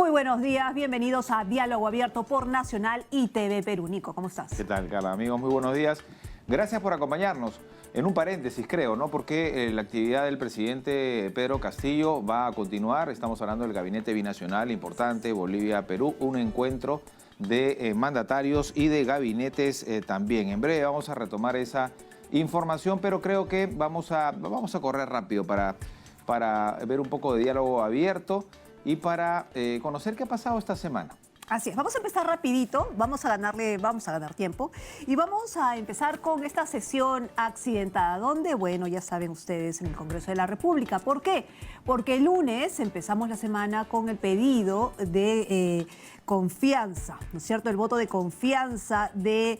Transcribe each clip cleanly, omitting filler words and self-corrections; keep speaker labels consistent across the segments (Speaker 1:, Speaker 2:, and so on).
Speaker 1: Muy buenos días, bienvenidos a Diálogo Abierto por Nacional y TV Perú. Nico, ¿cómo estás?
Speaker 2: ¿Qué tal, Carla? Amigos, muy buenos días. Gracias por acompañarnos. En un paréntesis, creo, ¿no? Porque la actividad del presidente Pedro Castillo va a continuar. Estamos hablando del gabinete binacional importante, Bolivia-Perú, un encuentro de mandatarios y de gabinetes también. En breve vamos a retomar esa información, pero creo que vamos a correr rápido para ver un poco de diálogo abierto y para conocer qué ha pasado esta semana.
Speaker 1: Así es, vamos a empezar rapidito, vamos a ganar tiempo y vamos a empezar con esta sesión accidentada, donde, bueno, ya saben ustedes, en el Congreso de la República. ¿Por qué? Porque el lunes empezamos la semana con el pedido de confianza, ¿no es cierto? El voto de confianza del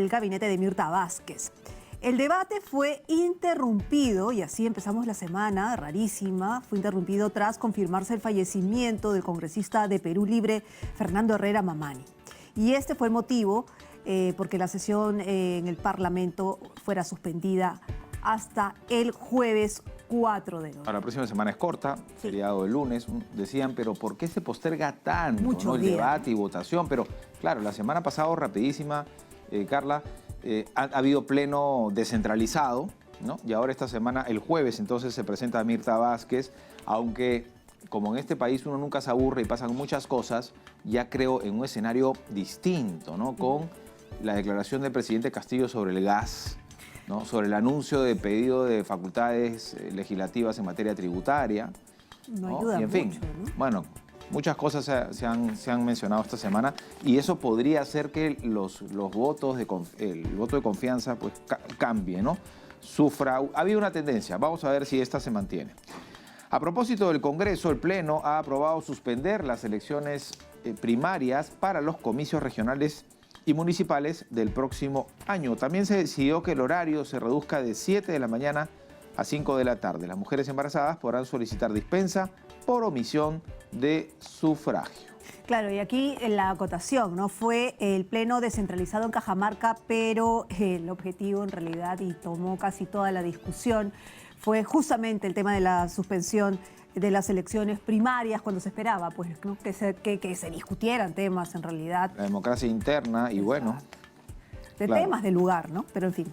Speaker 1: gabinete de Mirta Vázquez. El debate fue interrumpido, y así empezamos la semana, rarísima, fue interrumpido tras confirmarse el fallecimiento del congresista de Perú Libre, Fernando Herrera Mamani. Y este fue el motivo porque la sesión en el Parlamento fuera suspendida hasta el jueves 4 de noviembre.
Speaker 2: La próxima semana es corta, feriado el lunes, decían, pero ¿por qué se posterga tanto, ¿no? El debate y votación? Pero claro, la semana pasada, rapidísima, Carla, ha habido pleno descentralizado, ¿no? Y ahora esta semana, el jueves, entonces se presenta Mirta Vázquez, aunque como en este país uno nunca se aburre y pasan muchas cosas, ya creo en un escenario distinto, ¿no? Con la declaración del presidente Castillo sobre el gas, ¿no? Sobre el anuncio de pedido de facultades legislativas en materia tributaria.
Speaker 1: No ayuda
Speaker 2: y en fin,
Speaker 1: mucho, ¿no?
Speaker 2: Bueno, muchas cosas se han mencionado esta semana y eso podría hacer que los votos el voto de confianza pues cambie, ¿no? Ha habido una tendencia, vamos a ver si esta se mantiene. A propósito del Congreso, el Pleno ha aprobado suspender las elecciones primarias para los comicios regionales y municipales del próximo año. También se decidió que el horario se reduzca de 7 de la mañana a 5 de la tarde. Las mujeres embarazadas podrán solicitar dispensa por omisión de sufragio.
Speaker 1: Claro, y aquí la acotación, ¿no? Fue el pleno descentralizado en Cajamarca, pero el objetivo en realidad, y tomó casi toda la discusión, fue justamente el tema de la suspensión de las elecciones primarias, cuando se esperaba, pues, ¿no? que se discutieran temas en realidad.
Speaker 2: La democracia interna y bueno.
Speaker 1: De
Speaker 2: claro.
Speaker 1: temas del lugar, ¿no? Pero en fin.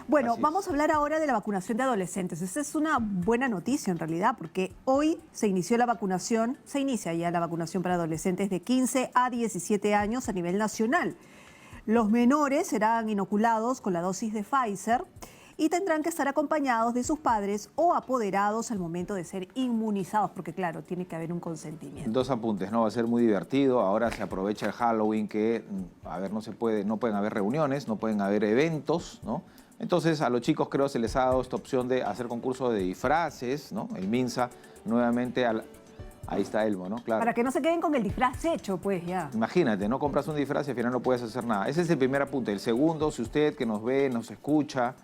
Speaker 1: Bueno, vamos a hablar ahora de la vacunación de adolescentes. Esta es una buena noticia en realidad, porque hoy se inicia ya la vacunación para adolescentes de 15 a 17 años a nivel nacional. Los menores serán inoculados con la dosis de Pfizer y tendrán que estar acompañados de sus padres o apoderados al momento de ser inmunizados, porque claro, tiene que haber un consentimiento.
Speaker 2: Dos apuntes, ¿no? Va a ser muy divertido. Ahora se aprovecha el Halloween que, a ver, no pueden haber reuniones, no pueden haber eventos, ¿no? Entonces a los chicos creo se les ha dado esta opción de hacer concursos de disfraces, ¿no? El MINSA nuevamente ahí está Elmo, ¿no? Claro.
Speaker 1: Para que no se queden con el disfraz hecho, pues ya.
Speaker 2: Imagínate, no compras un disfraz y al final no puedes hacer nada. Ese es el primer apunte. El segundo, si usted que nos ve, nos escucha,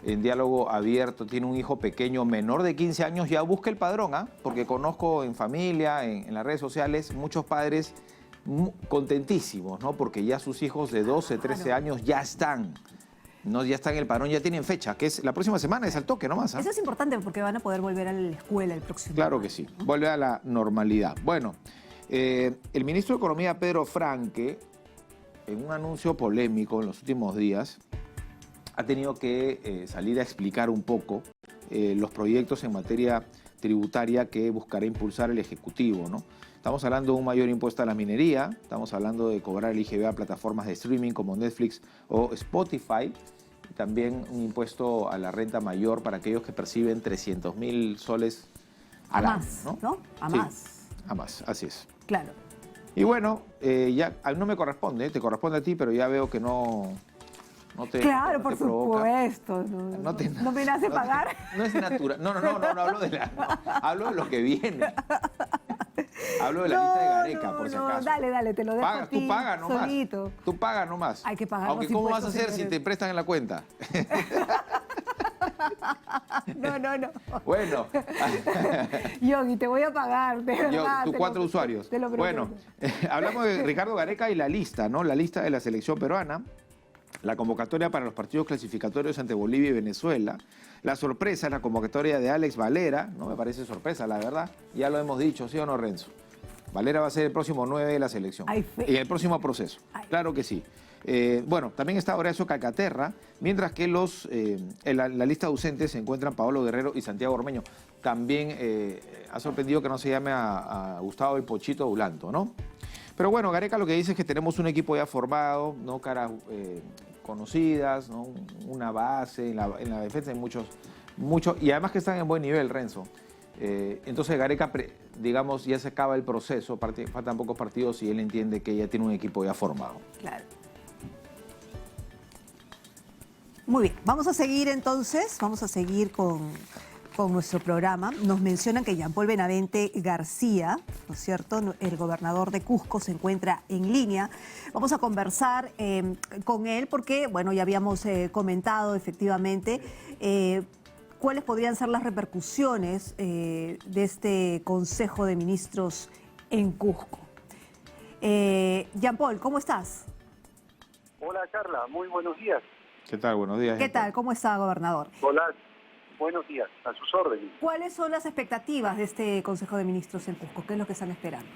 Speaker 2: en diálogo abierto, tiene un hijo pequeño menor de 15 años, ya busque el padrón, ¿ah? Porque conozco en familia, en las redes sociales, muchos padres contentísimos, ¿no? Porque ya sus hijos de 12, 13 años ya están. No, ya está en el padrón, ya tienen fecha, que es la próxima semana, es al toque nomás. ¿Eh?
Speaker 1: Eso es importante porque van a poder volver a la escuela el próximo año.
Speaker 2: Claro que sí, vuelve a la normalidad. Bueno, el ministro de Economía, Pedro Franque, en un anuncio polémico en los últimos días, ha tenido que salir a explicar un poco los proyectos en materia tributaria que buscará impulsar el Ejecutivo, ¿no? Estamos hablando de un mayor impuesto a la minería, estamos hablando de cobrar el IGB a plataformas de streaming como Netflix o Spotify, y también un impuesto a la renta mayor para aquellos que perciben 300.000 soles al año,
Speaker 1: ¿no? A
Speaker 2: sí,
Speaker 1: más.
Speaker 2: A más, así es.
Speaker 1: Claro.
Speaker 2: Y bueno, ya no me corresponde, te corresponde a ti, pero ya veo que no te
Speaker 1: claro,
Speaker 2: no
Speaker 1: por
Speaker 2: te provoca.
Speaker 1: Supuesto. No me nace pagar.
Speaker 2: No es natural. No hablo de lo que viene. Hablo de la lista de Gareca, por si acaso.
Speaker 1: Dale, te lo dejo a ti,
Speaker 2: tú pagas nomás.
Speaker 1: solito.
Speaker 2: Tú pagas nomás.
Speaker 1: Hay que pagar.
Speaker 2: Aunque ¿cómo vas a hacer si te prestan en la cuenta?
Speaker 1: No.
Speaker 2: Bueno.
Speaker 1: Yogi, te voy a pagar, de verdad.
Speaker 2: Tus 4 usuarios.
Speaker 1: Te lo prometo.
Speaker 2: Bueno, hablamos de Ricardo Gareca y la lista, ¿no? La lista de la selección peruana. La convocatoria para los partidos clasificatorios ante Bolivia y Venezuela. La sorpresa es la convocatoria de Alex Valera. No me parece sorpresa, la verdad. Ya lo hemos dicho, ¿sí o no, Renzo? Valera va a ser el próximo 9 de la selección.
Speaker 1: Hay fe.
Speaker 2: En el próximo proceso. Claro que sí. Bueno, también está Horacio Calcaterra, mientras que en la lista de ausentes se encuentran Paolo Guerrero y Santiago Ormeño. También ha sorprendido que no se llame a Gustavo y Pochito Ulanto, ¿no? Pero bueno, Gareca lo que dice es que tenemos un equipo ya formado, ¿no? Caras conocidas, ¿no? Una base, en la defensa hay muchos, y además que están en buen nivel, Renzo. Entonces Gareca, digamos, ya se acaba el proceso, faltan pocos partidos y él entiende que ya tiene un equipo ya formado.
Speaker 1: Claro. Muy bien, vamos a seguir entonces, con nuestro programa. Nos mencionan que Jean Paul Benavente García, ¿no es cierto?, el gobernador de Cusco, se encuentra en línea. Vamos a conversar con él porque, bueno, ya habíamos comentado efectivamente cuáles podrían ser las repercusiones de este Consejo de Ministros en Cusco. Jean Paul, ¿cómo estás?
Speaker 3: Hola Carla, muy buenos días.
Speaker 2: ¿Qué tal? Buenos días.
Speaker 1: ¿Qué tal? ¿Cómo está, gobernador?
Speaker 3: Hola, buenos días, a sus órdenes.
Speaker 1: ¿Cuáles son las expectativas de este Consejo de Ministros en Cusco? ¿Qué es lo que están esperando?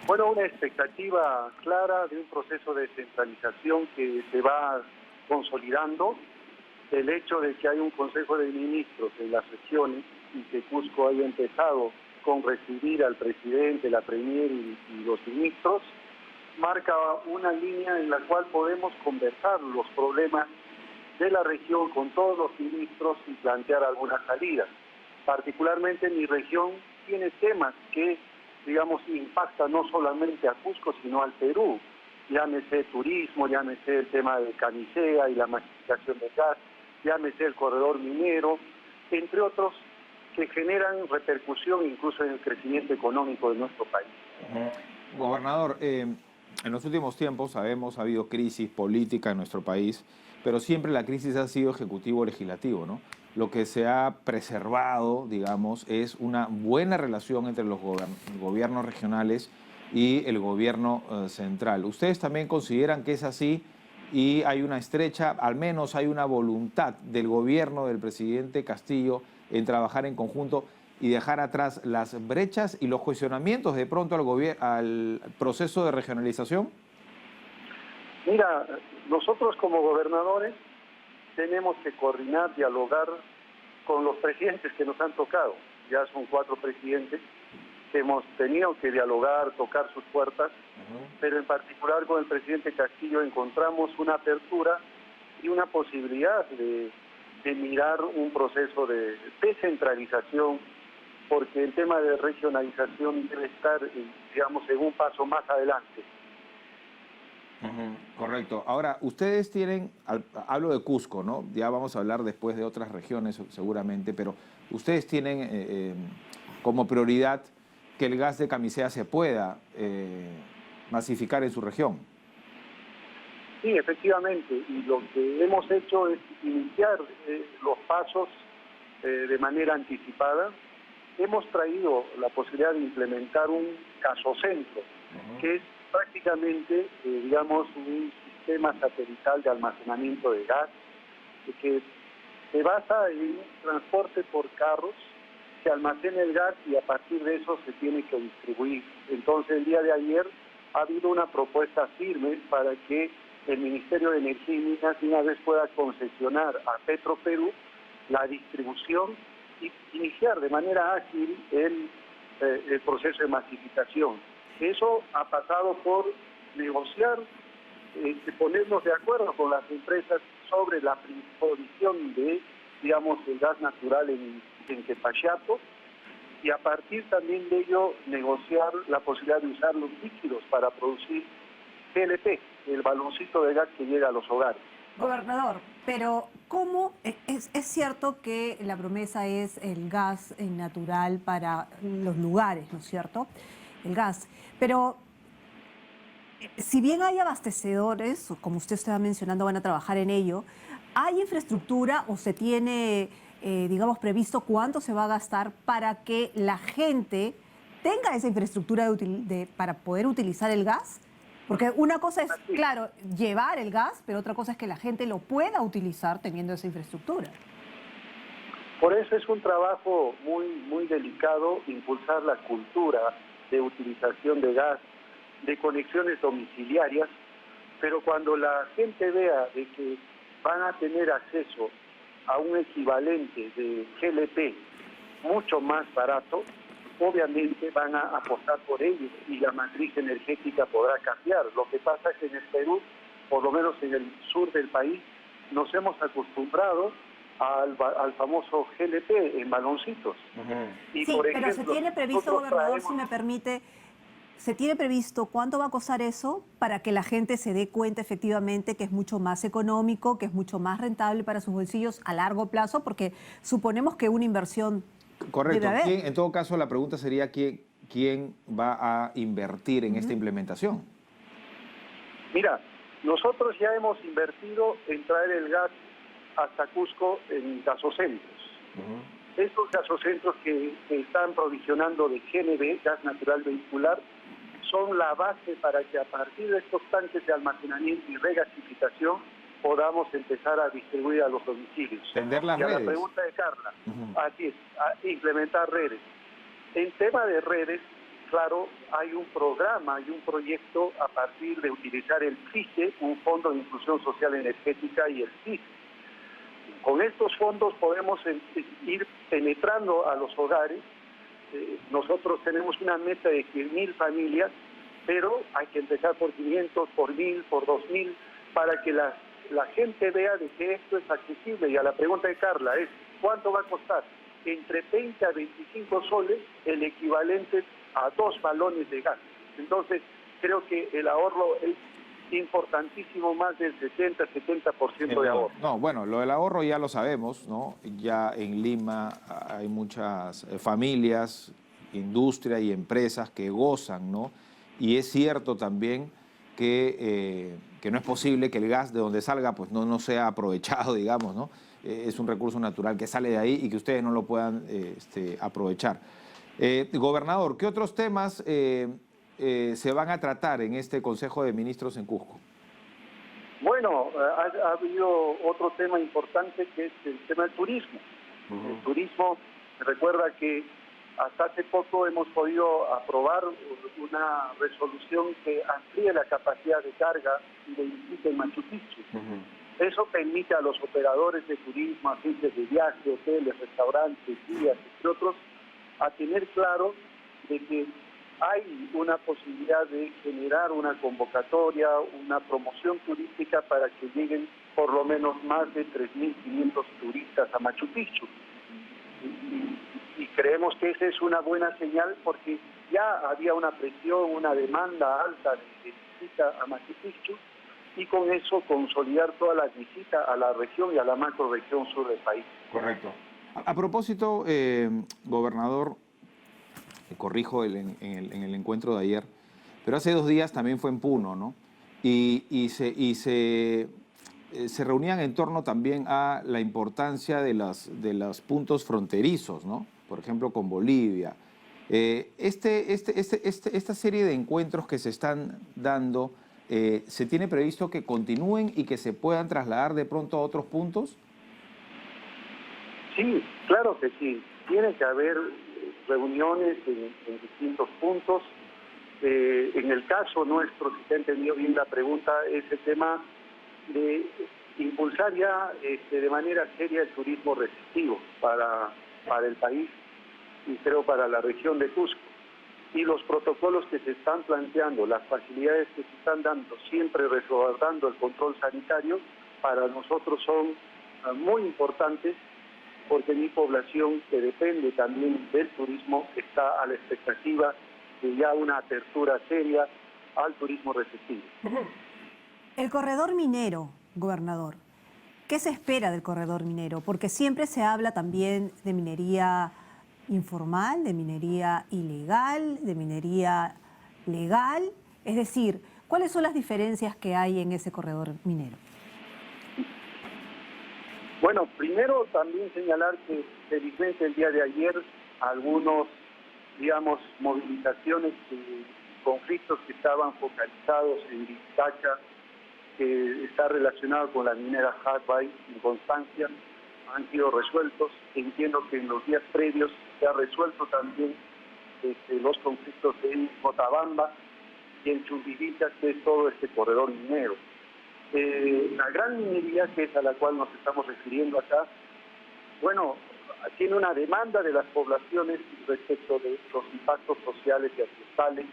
Speaker 3: Bueno, una expectativa clara de un proceso de descentralización que se va consolidando. El hecho de que hay un Consejo de Ministros en las regiones y que Cusco haya empezado con recibir al presidente, la premier y los ministros, marca una línea en la cual podemos conversar los problemas de la región con todos los ministros y plantear algunas salidas. Particularmente mi región tiene temas que, digamos, impactan no solamente a Cusco, sino al Perú. Llámese turismo, llámese el tema de Canicea y la masificación del gas, llámese el corredor minero, entre otros que generan repercusión incluso en el crecimiento económico de nuestro país.
Speaker 2: Gobernador, en los últimos tiempos sabemos ha habido crisis política en nuestro país, pero siempre la crisis ha sido ejecutivo-legislativo, ¿no? Lo que se ha preservado, digamos, es una buena relación entre los gobiernos regionales y el gobierno central. ¿Ustedes también consideran que es así y hay una estrecha, al menos hay una voluntad del gobierno del presidente Castillo en trabajar en conjunto y dejar atrás las brechas y los cuestionamientos de pronto al proceso de regionalización?
Speaker 3: Mira, nosotros como gobernadores tenemos que coordinar, dialogar con los presidentes que nos han tocado. Ya son 4 presidentes que hemos tenido que dialogar, tocar sus puertas, pero en particular con el presidente Castillo encontramos una apertura y una posibilidad de mirar un proceso de descentralización, porque el tema de regionalización debe estar, digamos, en un paso más adelante.
Speaker 2: Correcto. Ahora, ustedes tienen, hablo de Cusco, ¿no? Ya vamos a hablar después de otras regiones seguramente, pero ustedes tienen como prioridad que el gas de Camisea se pueda masificar en su región.
Speaker 3: Sí, efectivamente, y lo que hemos hecho es iniciar los pasos de manera anticipada. Hemos traído la posibilidad de implementar un gasocentro, que es prácticamente, digamos, un sistema satelital de almacenamiento de gas, que se basa en transporte por carros, se almacena el gas y a partir de eso se tiene que distribuir. Entonces, el día de ayer ha habido una propuesta firme para que el Ministerio de Energía y Minas una vez pueda concesionar a Petroperú la distribución y iniciar de manera ágil el proceso de masificación. Eso ha pasado por negociar, ponernos de acuerdo con las empresas sobre la provisión de, digamos, el gas natural en Quepachato y a partir también de ello negociar la posibilidad de usar los líquidos para producir GLP, el baloncito de gas que llega a los hogares.
Speaker 1: Gobernador, pero ¿cómo? Es cierto que la promesa es el gas natural para los lugares, ¿no es cierto? El gas. Pero si bien hay abastecedores, como usted estaba mencionando, van a trabajar en ello, ¿hay infraestructura o se tiene, digamos, previsto cuánto se va a gastar para que la gente tenga esa infraestructura para poder utilizar el gas? Porque una cosa es, claro, llevar el gas, pero otra cosa es que la gente lo pueda utilizar teniendo esa infraestructura.
Speaker 3: Por eso es un trabajo muy delicado impulsar la cultura de utilización de gas, de conexiones domiciliarias, pero cuando la gente vea de que van a tener acceso a un equivalente de GLP mucho más barato, obviamente van a apostar por ello y la matriz energética podrá cambiar. Lo que pasa es que en el Perú, por lo menos en el sur del país, nos hemos acostumbrado al famoso GLP en baloncitos. Y
Speaker 1: Sí,
Speaker 3: por
Speaker 1: pero
Speaker 3: ejemplo,
Speaker 1: se tiene previsto,
Speaker 3: nosotros
Speaker 1: gobernador, si
Speaker 3: traemos-
Speaker 1: me permite, ¿se tiene previsto cuánto va a costar eso para que la gente se dé cuenta efectivamente que es mucho más económico, que es mucho más rentable para sus bolsillos a largo plazo? Porque suponemos que una inversión
Speaker 2: Correcto.
Speaker 1: debe haber.
Speaker 2: En todo caso, la pregunta sería quién va a invertir en esta implementación.
Speaker 3: Mira, nosotros ya hemos invertido en traer el gas hasta Cusco en gasocentros. Estos gasocentros que están provisionando de GNV, gas natural vehicular, son la base para que a partir de estos tanques de almacenamiento y regasificación podamos empezar a distribuir a los domicilios.
Speaker 2: Tender las
Speaker 3: y a
Speaker 2: redes.
Speaker 3: la pregunta de Carla, así es, a implementar redes. En tema de redes, claro, hay un programa y un proyecto a partir de utilizar el FISE, un Fondo de Inclusión Social Energética, y el FISE. Con estos fondos podemos ir penetrando a los hogares. Nosotros tenemos una meta de 100.000 familias, pero hay que empezar por 500, por 1.000, por 2.000, para que la gente vea de que esto es accesible. Y a la pregunta de Carla es, ¿cuánto va a costar? Entre 20 a 25 soles, el equivalente a 2 balones de gas. Entonces, creo que el ahorro es importantísimo, más del 60-70% de ahorro.
Speaker 2: No, bueno, lo del ahorro ya lo sabemos, ¿no? Ya en Lima hay muchas familias, industria y empresas que gozan, ¿no? Y es cierto también que no es posible que el gas de donde salga pues no sea aprovechado, digamos, ¿no? Es un recurso natural que sale de ahí y que ustedes no lo puedan aprovechar. Gobernador, ¿qué otros temas se van a tratar en este Consejo de Ministros en Cusco?
Speaker 3: Bueno, ha habido otro tema importante que es el tema del turismo. El turismo, recuerda que hasta hace poco hemos podido aprobar una resolución que amplíe la capacidad de carga y de visita en Machu Picchu. Eso permite a los operadores de turismo, agencias de viaje, hoteles, restaurantes, guías, entre otros, a tener claro de que hay una posibilidad de generar una convocatoria, una promoción turística para que lleguen por lo menos más de 3.500 turistas a Machu Picchu. Y creemos que esa es una buena señal porque ya había una presión, una demanda alta de visita a Machu Picchu, y con eso consolidar todas las visitas a la región y a la macrorregión sur del país.
Speaker 2: Correcto. A propósito, gobernador, corrijo en el encuentro de ayer, pero hace 2 días también fue en Puno, ¿no? Y se reunían en torno también a la importancia de los puntos fronterizos, ¿no? Por ejemplo, con Bolivia. Esta serie de encuentros que se están dando, ¿se tiene previsto que continúen y que se puedan trasladar de pronto a otros puntos?
Speaker 3: Sí, claro que sí. Tiene que haber reuniones en distintos puntos. En el caso nuestro, si se ha entendido bien la pregunta, es el tema de impulsar ya de manera seria el turismo receptivo para el país y creo para la región de Cusco. Y los protocolos que se están planteando, las facilidades que se están dando, siempre resguardando el control sanitario, para nosotros son muy importantes, porque mi población, que depende también del turismo, está a la expectativa de ya una apertura seria al turismo receptivo.
Speaker 1: El corredor minero, gobernador, ¿qué se espera del corredor minero? Porque siempre se habla también de minería informal, de minería ilegal, de minería legal. Es decir, ¿cuáles son las diferencias que hay en ese corredor minero?
Speaker 3: Bueno, primero también señalar que felizmente el día de ayer algunos, digamos, movilizaciones y conflictos que estaban focalizados en Vizcacha, que está relacionado con la minera Hardbay en Constancia, han sido resueltos. Entiendo que en los días previos se ha resuelto también desde los conflictos en Cotabamba y en Chumbivilcas, que es todo este corredor minero. La gran minería, que es a la cual nos estamos refiriendo acá, bueno, tiene una demanda de las poblaciones respecto de los impactos sociales y ambientales,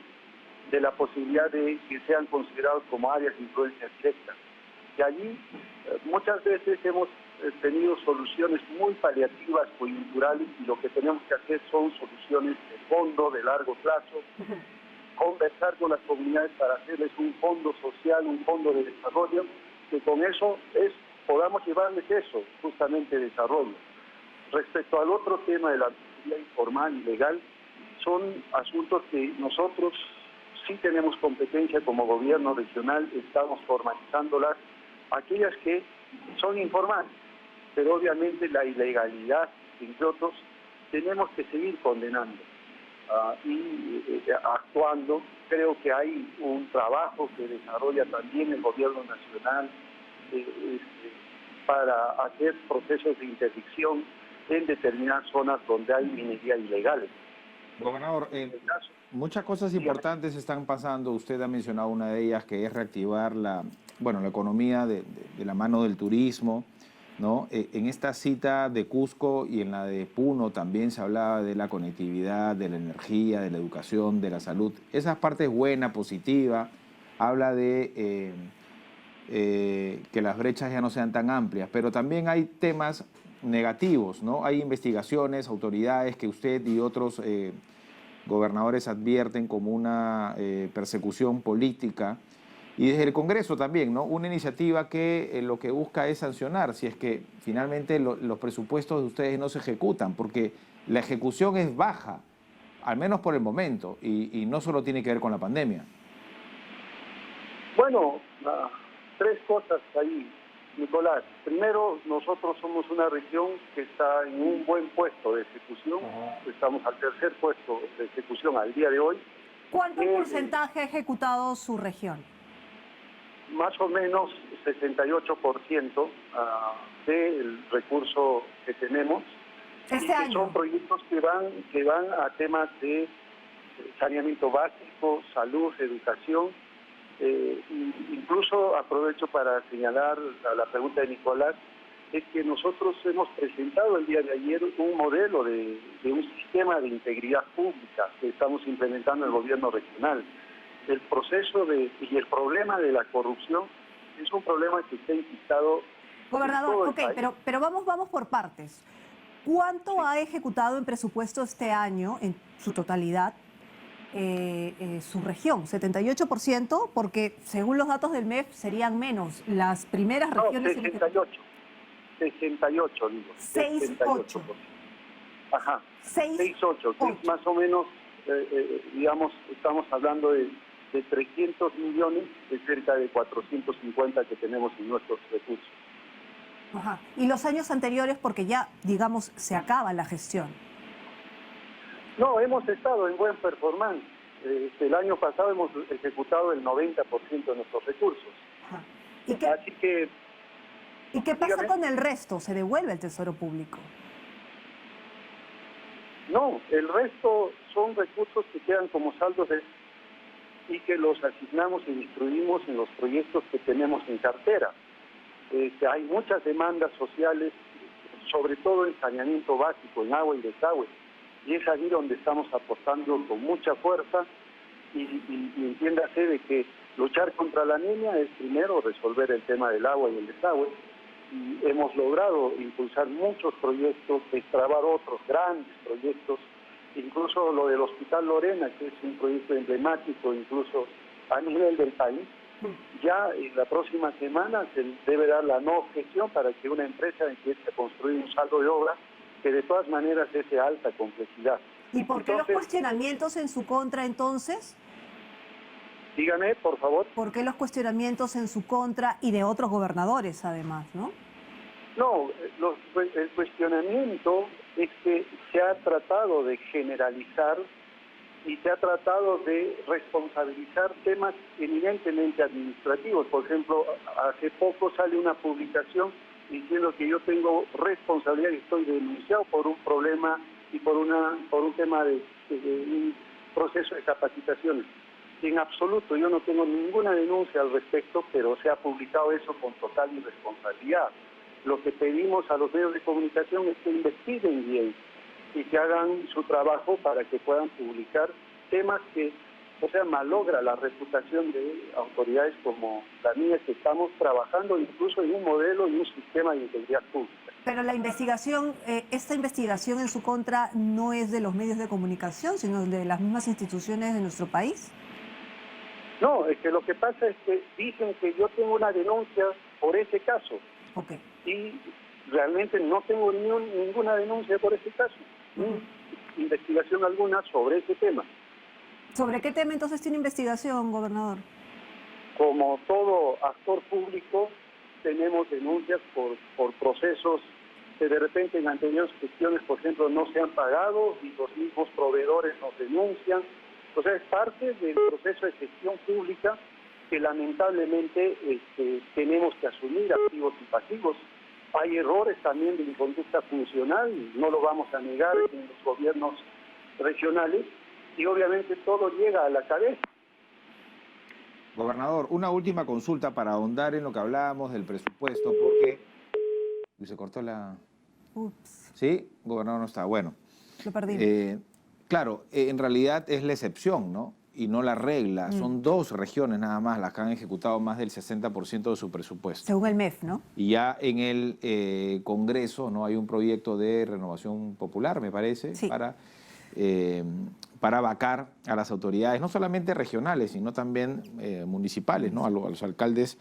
Speaker 3: de la posibilidad de que sean considerados como áreas de influencia directa. Y allí muchas veces hemos tenido soluciones muy paliativas, coyunturales, y lo que tenemos que hacer son soluciones de fondo, de largo plazo, conversar con las comunidades para hacerles un fondo social, un fondo de desarrollo, que con eso podamos llevarles eso, justamente desarrollo. Respecto al otro tema de la minería informal y legal, son asuntos que nosotros sí tenemos competencia como gobierno regional, estamos formalizándolas, aquellas que son informales, pero obviamente la ilegalidad, entre otros, tenemos que seguir condenando y actuando. Creo que hay un trabajo que desarrolla también el gobierno nacional para hacer procesos de interdicción en determinadas zonas donde hay minería ilegal.
Speaker 2: Gobernador, muchas cosas importantes están pasando. Usted ha mencionado una de ellas, que es reactivar la economía de la mano del turismo, ¿no? En esta cita de Cusco y en la de Puno también se hablaba de la conectividad, de la energía, de la educación, de la salud. Esa parte es buena, positiva. Habla de que las brechas ya no sean tan amplias, pero también hay temas negativos, ¿no? Hay investigaciones, autoridades que usted y otros gobernadores advierten como una persecución política, y desde el Congreso también, ¿no? Una iniciativa que lo que busca es sancionar si es que finalmente los presupuestos de ustedes no se ejecutan, porque la ejecución es baja, al menos por el momento, y no solo tiene que ver con la pandemia.
Speaker 3: Bueno, tres cosas ahí, Nicolás. Primero, nosotros somos una región que está en un buen puesto de ejecución. Estamos al tercer puesto de ejecución al día de hoy.
Speaker 1: ¿Cuánto porcentaje ha ejecutado su región?
Speaker 3: Más o menos 68% del recurso que tenemos.
Speaker 1: Este año.
Speaker 3: Son proyectos que van a temas de saneamiento básico, salud, educación. Incluso aprovecho para señalar a la pregunta de Nicolás, es que nosotros hemos presentado el día de ayer un modelo de un sistema de integridad pública que estamos implementando en el gobierno regional. El proceso y el problema de la corrupción es un problema que está enquistado.
Speaker 1: Gobernador, ok, pero vamos por partes. ¿Cuánto ha ejecutado en presupuesto este año, en su totalidad, su región? ¿78%? Porque según los datos del MEF serían menos. Las primeras regiones...
Speaker 3: No, 68, digo.
Speaker 1: 6,8.
Speaker 3: Ajá, 6,8, que es más o menos, digamos, estamos hablando de 300 millones, de cerca de 450 que tenemos en nuestros recursos.
Speaker 1: Ajá. ¿Y los años anteriores, porque ya, digamos, se acaba la gestión?
Speaker 3: No, hemos estado en buen performance. El año pasado hemos ejecutado el 90% de nuestros recursos.
Speaker 1: Ajá.
Speaker 3: Así que...
Speaker 1: ¿Y qué pasa con el resto? ¿Se devuelve el Tesoro Público?
Speaker 3: No, el resto son recursos que quedan como saldos y que los asignamos y distribuimos en los proyectos que tenemos en cartera. Hay muchas demandas sociales, sobre todo en saneamiento básico, en agua y desagüe, y es allí donde estamos apostando con mucha fuerza y entiéndase de que luchar contra la anemia es primero resolver el tema del agua y el desagüe, y hemos logrado impulsar muchos proyectos, destrabar otros grandes proyectos, incluso lo del Hospital Lorena, que es un proyecto emblemático incluso a nivel del país. Ya en la próxima semana se debe dar la no objeción para que una empresa empiece a construir un saldo de obra que de todas maneras es de alta complejidad.
Speaker 1: ¿Y por qué los cuestionamientos en su contra entonces?
Speaker 3: Dígame, por favor.
Speaker 1: ¿Por qué los cuestionamientos en su contra y de otros gobernadores además, no?
Speaker 3: No, el cuestionamiento es que se ha tratado de generalizar y se ha tratado de responsabilizar temas eminentemente administrativos. Por ejemplo, hace poco sale una publicación diciendo que yo tengo responsabilidad y estoy denunciado por un problema y por un tema de un proceso de capacitaciones. En absoluto, yo no tengo ninguna denuncia al respecto, pero se ha publicado eso con total irresponsabilidad. Lo que pedimos a los medios de comunicación es que investiguen bien y que hagan su trabajo para que puedan publicar temas que, o sea, malogra la reputación de autoridades como la mía, que estamos trabajando incluso en un modelo y un sistema de integridad pública.
Speaker 1: Pero la investigación, esta investigación en su contra no es de los medios de comunicación, sino de las mismas instituciones de nuestro país.
Speaker 3: No, es que lo que pasa es que dicen que yo tengo una denuncia por ese caso.
Speaker 1: Ok.
Speaker 3: Y realmente no tengo ninguna denuncia por ese caso, ni investigación alguna sobre ese tema.
Speaker 1: ¿Sobre qué tema entonces tiene investigación, gobernador?
Speaker 3: Como todo actor público, tenemos denuncias por procesos que de repente en anteriores gestiones, por ejemplo, no se han pagado y los mismos proveedores nos denuncian. O sea, es parte del proceso de gestión pública que lamentablemente tenemos que asumir, activos y pasivos. Hay errores también de mi conducta funcional, no lo vamos a negar en los gobiernos regionales, y obviamente todo llega a la cabeza.
Speaker 2: Gobernador, una última consulta para ahondar en lo que hablábamos del presupuesto, porque se cortó la...
Speaker 1: Ups,
Speaker 2: ¿Sí? Gobernador no está. Bueno.
Speaker 1: lo perdí.
Speaker 2: Claro, en realidad es la excepción, ¿no? Y no la regla. Son 2 regiones nada más las que han ejecutado más del 60% de su presupuesto.
Speaker 1: Según el MEF, ¿no?
Speaker 2: Y ya en el Congreso, ¿no? Hay un proyecto de renovación popular, me parece,
Speaker 1: Sí.
Speaker 2: para vacar a las autoridades, no solamente regionales, sino también municipales, ¿no? A los alcaldes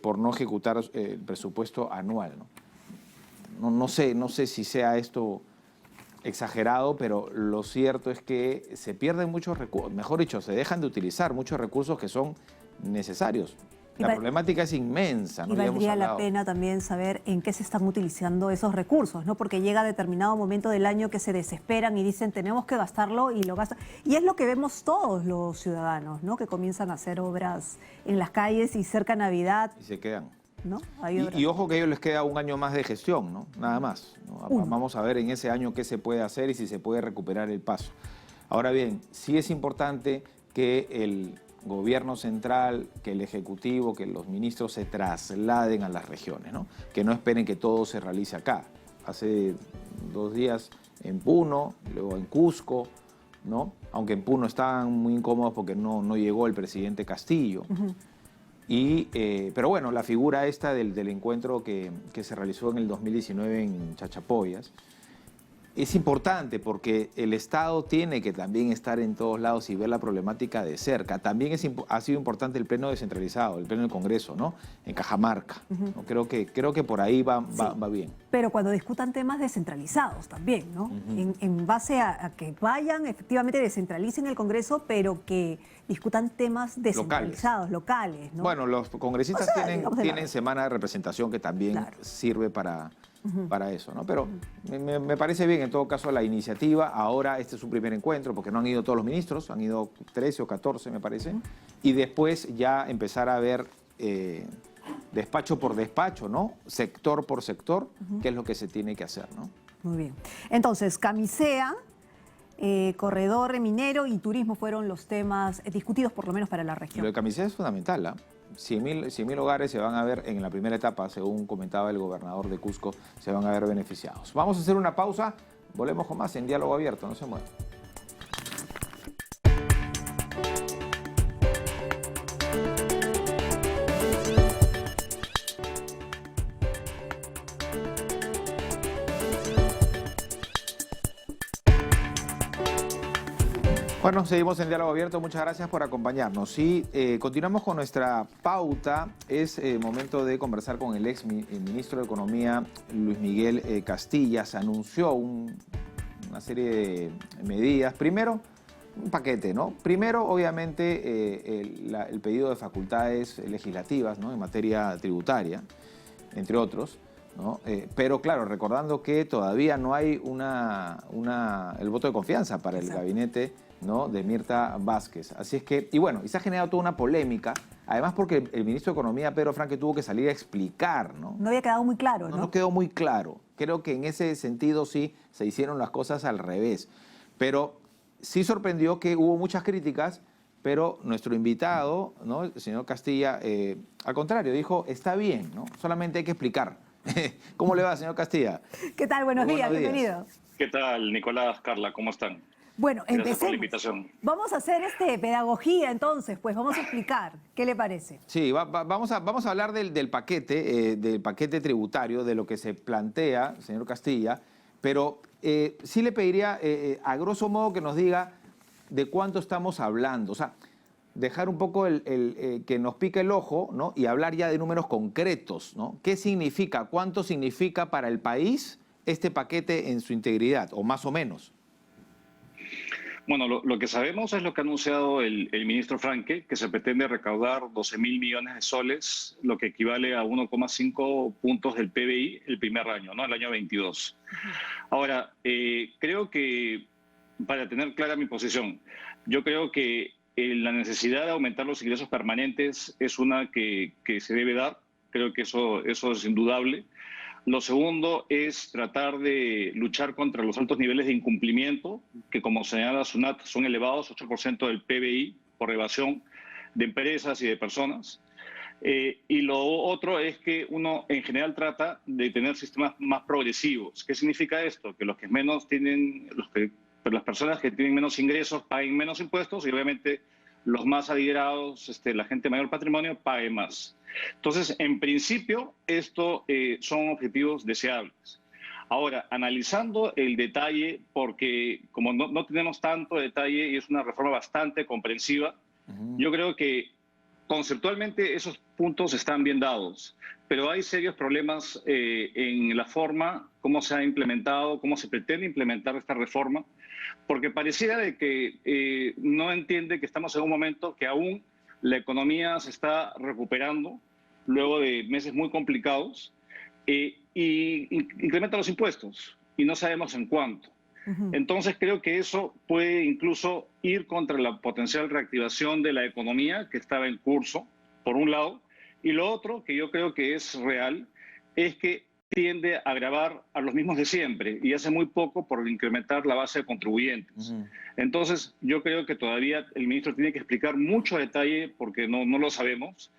Speaker 2: por no ejecutar el presupuesto anual, ¿no? No sé si sea esto exagerado, pero lo cierto es que se pierden muchos recursos, mejor dicho, se dejan de utilizar muchos recursos que son necesarios. La problemática es inmensa, ¿no?
Speaker 1: Y valdría la pena también saber en qué se están utilizando esos recursos, ¿no? Porque llega determinado momento del año que se desesperan y dicen tenemos que gastarlo y lo gastan. Y es lo que vemos todos los ciudadanos, ¿no? Que comienzan a hacer obras en las calles y cerca Navidad,
Speaker 2: Y se quedan.
Speaker 1: ¿no?
Speaker 2: Y ojo que a ellos les queda un año más de gestión, ¿no? Nada más, ¿no? Vamos a ver en ese año qué se puede hacer y si se puede recuperar el paso. Ahora bien, sí es importante que el gobierno central, que el ejecutivo, que los ministros se trasladen a las regiones, ¿no? Que no esperen que todo se realice acá. Hace 2 días en Puno, luego en Cusco, ¿no? Aunque en Puno estaban muy incómodos porque no llegó el presidente Castillo. Pero bueno, la figura esta del encuentro que se realizó en el 2019 en Chachapoyas es importante porque el Estado tiene que también estar en todos lados y ver la problemática de cerca. También ha sido importante el pleno descentralizado, el pleno del Congreso, ¿no? En Cajamarca. ¿No? Creo que por ahí va bien.
Speaker 1: Pero cuando discutan temas descentralizados también, ¿no? En base a que vayan, efectivamente descentralicen el Congreso, pero que discutan temas descentralizados, locales, ¿no?
Speaker 2: Bueno, los congresistas tienen semana de representación que también sirve para eso, ¿no? Pero me parece bien en todo caso la iniciativa. Ahora este es su primer encuentro porque no han ido todos los ministros, han ido 13 o 14 me parece, y después ya empezar a ver despacho por despacho, ¿no? Sector por sector, qué es lo que se tiene que hacer, ¿no?
Speaker 1: Muy bien. Entonces, camisea, corredor minero y turismo fueron los temas discutidos por lo menos para la región.
Speaker 2: Lo de camisea es fundamental, ¿ah? 100.000 hogares se van a ver en la primera etapa, según comentaba el gobernador de Cusco, se van a ver beneficiados. Vamos a hacer una pausa, volvemos con más en Diálogo Abierto, no se muevan. Bueno, seguimos en Diálogo Abierto. Muchas gracias por acompañarnos. Y continuamos con nuestra pauta. Es momento de conversar con el ministro de Economía, Luis Miguel Castilla. Se anunció una serie de medidas. Primero, un paquete, ¿no? Primero, obviamente, el pedido de facultades legislativas, ¿no? En materia tributaria, entre otros, ¿no? Pero claro, recordando que todavía no hay el voto de confianza para el gabinete, ¿no? De Mirta Vázquez. Así es que, y bueno, y se ha generado toda una polémica Además porque el ministro de Economía, Pedro Franque, tuvo que salir a explicar, ¿no?
Speaker 1: No había quedado muy claro, ¿no?
Speaker 2: No quedó muy claro. Creo que en ese sentido sí se hicieron las cosas al revés. Pero sí sorprendió que hubo muchas críticas, pero nuestro invitado, ¿no?, el señor Castilla, al contrario, dijo, está bien, ¿no? Solamente hay que explicar. ¿Cómo le va, señor Castilla?
Speaker 1: ¿Qué tal? Buenos días, bienvenido.
Speaker 4: ¿Qué tal, Nicolás, Carla? ¿Cómo están?
Speaker 1: Bueno,
Speaker 4: Gracias por la
Speaker 1: empecemos.
Speaker 4: invitación.
Speaker 1: Vamos a hacer pedagogía entonces, pues vamos a explicar. ¿Qué le parece?
Speaker 2: Sí, vamos a hablar del paquete tributario, de lo que se plantea, señor Castilla, pero sí le pediría, a grosso modo, que nos diga de cuánto estamos hablando. O sea, dejar un poco que nos pique el ojo, ¿no?, y hablar ya de números concretos, ¿no? ¿Qué significa? ¿Cuánto significa para el país este paquete en su integridad, o más o menos?
Speaker 4: Bueno, lo que sabemos es lo que ha anunciado el ministro Franque, que se pretende recaudar 12.000 millones de soles, lo que equivale a 1,5 puntos del PBI el primer año, ¿no?, el año 22. Ahora, creo que, para tener clara mi posición, yo creo que la necesidad de aumentar los ingresos permanentes es una que se debe dar. Creo que eso es indudable. Lo segundo es tratar de luchar contra los altos niveles de incumplimiento, que, como señala SUNAT, son elevados, 8% del PBI por evasión de empresas y de personas. Y lo otro es que uno en general trata de tener sistemas más progresivos. ¿Qué significa esto? Que los que menos tienen, las personas que tienen menos ingresos paguen menos impuestos, y obviamente los más adinerados, la gente de mayor patrimonio, pague más. Entonces, en principio, esto son objetivos deseables. Ahora, analizando el detalle, porque como no tenemos tanto detalle y es una reforma bastante comprensiva, yo creo que conceptualmente esos puntos están bien dados, pero hay serios problemas en la forma, cómo se ha implementado, cómo se pretende implementar esta reforma, porque pareciera de que no entiende que estamos en un momento que aún la economía se está recuperando luego de meses muy complicados, y incrementa los impuestos y no sabemos en cuánto. Entonces creo que eso puede incluso ir contra la potencial reactivación de la economía que estaba en curso, por un lado, y lo otro, que yo creo que es real, es que tiende a agravar a los mismos de siempre y hace muy poco por incrementar la base de contribuyentes. Entonces yo creo que todavía el ministro tiene que explicar mucho detalle porque no lo sabemos,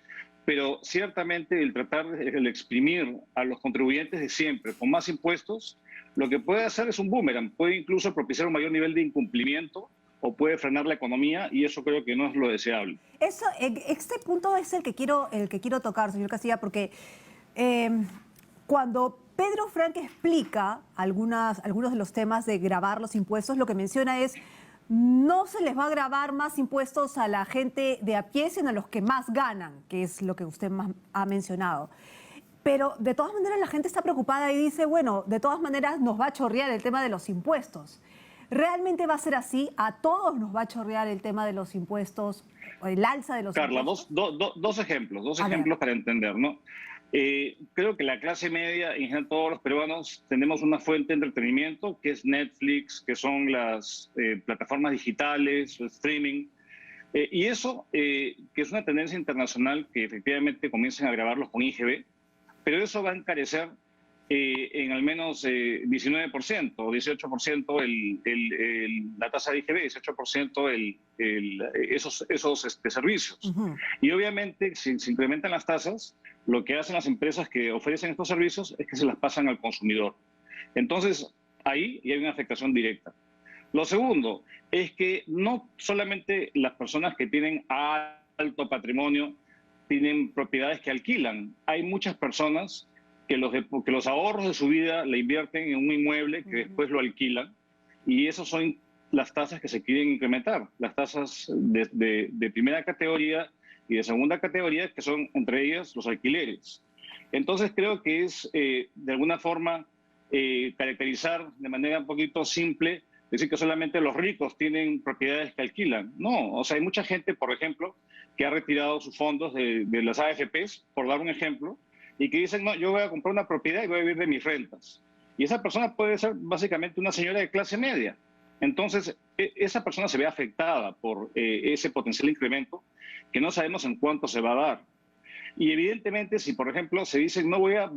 Speaker 4: pero ciertamente el tratar de exprimir a los contribuyentes de siempre con más impuestos, lo que puede hacer es un boomerang, puede incluso propiciar un mayor nivel de incumplimiento o puede frenar la economía, y eso creo que no es lo deseable.
Speaker 1: Este punto es el que quiero tocar, señor Castilla, porque cuando Pedro Franque explica algunos de los temas de gravar los impuestos, lo que menciona es: no se les va a gravar más impuestos a la gente de a pie, sino a los que más ganan, que es lo que usted más ha mencionado. Pero de todas maneras la gente está preocupada y dice, bueno, de todas maneras nos va a chorrear el tema de los impuestos. ¿Realmente va a ser así? ¿A todos nos va a chorrear el tema de los impuestos, o el alza de los impuestos?
Speaker 4: Carla, dos ejemplos para entender, ¿no? Creo que la clase media, en general todos los peruanos, tenemos una fuente de entretenimiento que es Netflix, que son las plataformas digitales, el streaming, y eso, que es una tendencia internacional que efectivamente comienzan a grabarlos con IGB, pero eso va a encarecer en al menos 19% o 18% la tasa de IGB, 18% esos servicios. Y obviamente, si se incrementan las tasas, lo que hacen las empresas que ofrecen estos servicios es que se las pasan al consumidor. Entonces, ahí hay una afectación directa. Lo segundo es que no solamente las personas que tienen alto patrimonio tienen propiedades que alquilan. Hay muchas personas que los ahorros de su vida le invierten en un inmueble que después lo alquilan, y esas son las tasas que se quieren incrementar, las tasas de primera categoría y de segunda categoría, que son entre ellas los alquileres. Entonces creo que es de alguna forma caracterizar de manera un poquito simple, decir que solamente los ricos tienen propiedades que alquilan. No, o sea, hay mucha gente, por ejemplo, que ha retirado sus fondos de las AFPs, por dar un ejemplo, y que dicen, no, yo voy a comprar una propiedad y voy a vivir de mis rentas. Y esa persona puede ser básicamente una señora de clase media. Entonces, esa persona se ve afectada por ese potencial incremento que no sabemos en cuánto se va a dar. Y evidentemente, si por ejemplo se dice voy a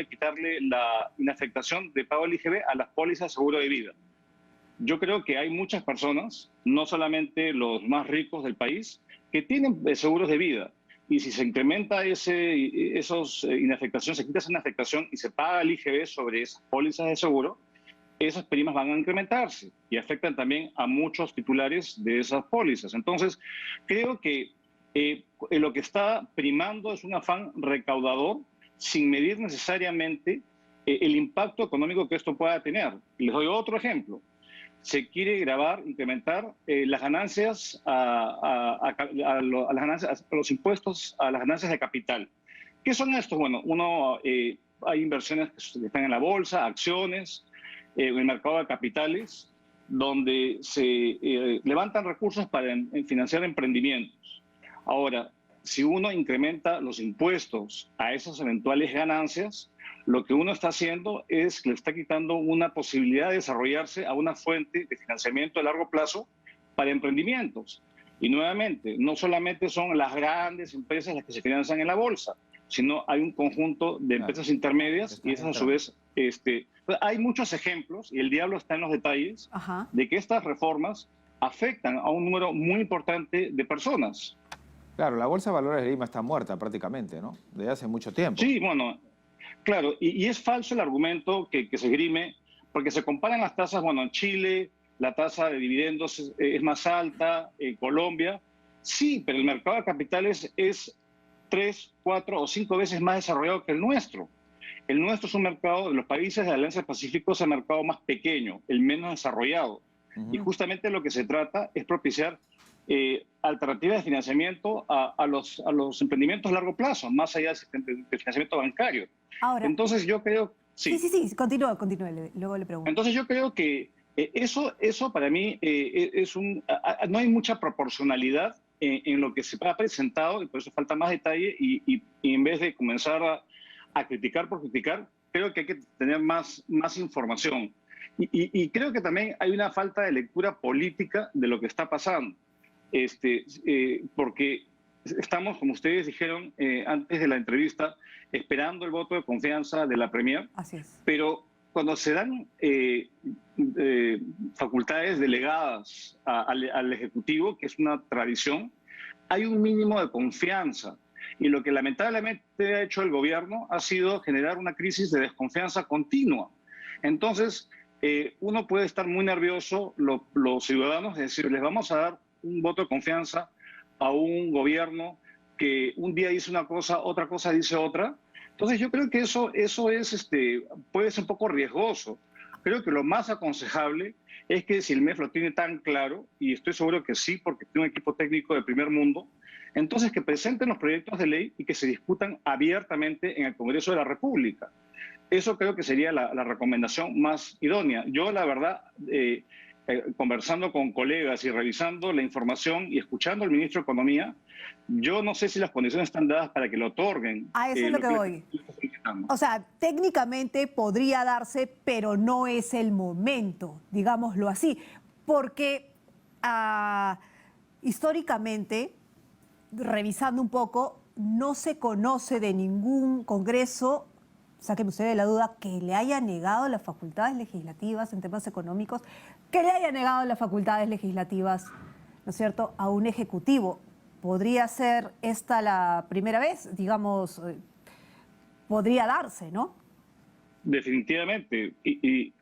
Speaker 4: quitarle la inafectación de pago del IGB a las pólizas de seguro de vida. Yo creo que hay muchas personas, no solamente los más ricos del país, que tienen seguros de vida. Y si se incrementa esos inafectación, se quita esa inafectación y se paga el IGB sobre esas pólizas de seguro, esas primas van a incrementarse y afectan también a muchos titulares de esas pólizas. Entonces, creo que lo que está primando es un afán recaudador sin medir necesariamente el impacto económico que esto pueda tener. Les doy otro ejemplo. Se quiere incrementar las ganancias los impuestos a las ganancias de capital. ¿Qué son estos? Bueno, hay inversiones que están en la bolsa, acciones, en el mercado de capitales, donde se levantan recursos para financiar emprendimientos. Ahora, si uno incrementa los impuestos a esas eventuales ganancias, lo que uno está haciendo es que le está quitando una posibilidad de desarrollarse a una fuente de financiamiento a largo plazo para emprendimientos. Y nuevamente, no solamente son las grandes empresas las que se financian en la bolsa, sino hay un conjunto de empresas intermedias y esas a su vez, hay muchos ejemplos, y el diablo está en los detalles, de que estas reformas afectan a un número muy importante de personas.
Speaker 2: Claro, la Bolsa de Valores de Lima está muerta prácticamente, ¿no? Desde hace mucho tiempo.
Speaker 4: Sí, bueno, claro, y es falso el argumento que se esgrime, porque se comparan las tasas, bueno, en Chile la tasa de dividendos es más alta, en Colombia, sí, pero el mercado de capitales es 3, 4 o 5 veces más desarrollado que el nuestro. El nuestro es un mercado, de los países de la Alianza del Pacífico, es el mercado más pequeño, el menos desarrollado. Y justamente lo que se trata es propiciar alternativas de financiamiento a los emprendimientos a largo plazo, más allá del financiamiento bancario.
Speaker 1: Ahora,
Speaker 4: entonces yo creo...
Speaker 1: Sí, continúe, luego le pregunto.
Speaker 4: Entonces yo creo que eso para mí no hay mucha proporcionalidad en lo que se ha presentado, y por eso falta más detalle, y en vez de comenzar a criticar por criticar, creo que hay que tener más información. Y creo que también hay una falta de lectura política de lo que está pasando. Porque estamos, como ustedes dijeron antes de la entrevista, esperando el voto de confianza de la Premier.
Speaker 1: Así es.
Speaker 4: Pero cuando se dan facultades delegadas al Ejecutivo, que es una tradición, hay un mínimo de confianza. Y lo que lamentablemente ha hecho el gobierno ha sido generar una crisis de desconfianza continua. Entonces, uno puede estar muy nervioso, los ciudadanos, es decir, les vamos a dar un voto de confianza a un gobierno que un día dice una cosa, otra cosa dice otra. Entonces yo creo que eso puede ser un poco riesgoso. Creo que lo más aconsejable es que si el MEF lo tiene tan claro, y estoy seguro que sí, porque tiene un equipo técnico de primer mundo, entonces que presenten los proyectos de ley y que se discutan abiertamente en el Congreso de la República. Eso creo que sería la recomendación más idónea. Yo, la verdad, conversando con colegas y revisando la información y escuchando al ministro de Economía, yo no sé si las condiciones están dadas para que lo otorguen.
Speaker 1: A eso es lo que voy. O sea, técnicamente podría darse, pero no es el momento, digámoslo así, porque históricamente, revisando un poco, no se conoce de ningún congreso, sáquenme usted de la duda, que le haya negado las facultades legislativas en temas económicos, que le haya negado las facultades legislativas, ¿no es cierto?, a un ejecutivo. ¿Podría ser esta la primera vez? Digamos, podría darse, ¿no?
Speaker 4: Definitivamente, y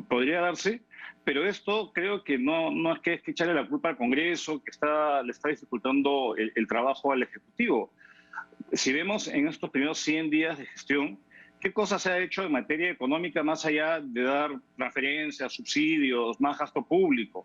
Speaker 4: podría darse, pero esto creo que no es que echarle la culpa al Congreso, que le está dificultando el trabajo al Ejecutivo. Si vemos en estos primeros 100 días de gestión, ¿qué cosa se ha hecho en materia económica más allá de dar transferencias, subsidios, más gasto público?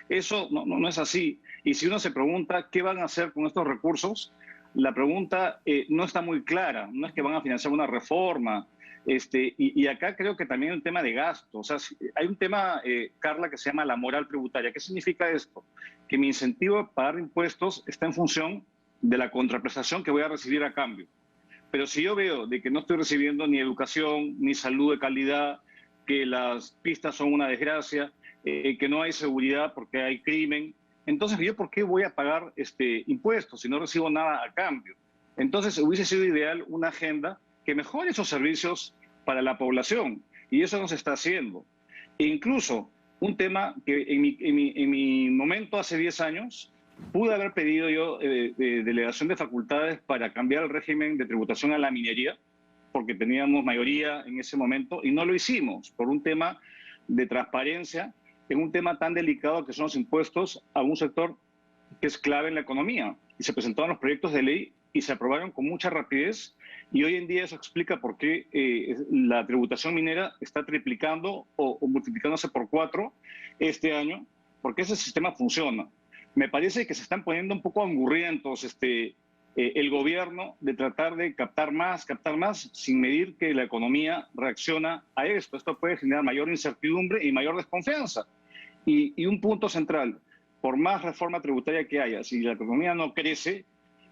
Speaker 4: Eso no es así. Y si uno se pregunta qué van a hacer con estos recursos, la pregunta no está muy clara. No es que van a financiar una reforma. Y acá creo que también hay un tema de gasto. O sea, hay un tema, Carla, que se llama la moral tributaria. ¿Qué significa esto? Que mi incentivo a pagar impuestos está en función de la contraprestación que voy a recibir a cambio. Pero si yo veo de que no estoy recibiendo ni educación, ni salud de calidad, que las pistas son una desgracia, que no hay seguridad porque hay crimen. Entonces, ¿yo por qué voy a pagar impuestos si no recibo nada a cambio? Entonces, hubiese sido ideal una agenda que mejore esos servicios para la población, y eso no se está haciendo. E incluso, un tema que en mi momento, hace 10 años, pude haber pedido yo delegación de facultades para cambiar el régimen de tributación a la minería, porque teníamos mayoría en ese momento, y no lo hicimos por un tema de transparencia, en un tema tan delicado que son los impuestos a un sector que es clave en la economía. Y se presentaron los proyectos de ley y se aprobaron con mucha rapidez, y hoy en día eso explica por qué la tributación minera está triplicando o multiplicándose por 4 este año, porque ese sistema funciona. Me parece que se están poniendo un poco angurrientos el gobierno de tratar de captar más, sin medir que la economía reacciona a esto. Esto puede generar mayor incertidumbre y mayor desconfianza. Y un punto central, por más reforma tributaria que haya, si la economía no crece,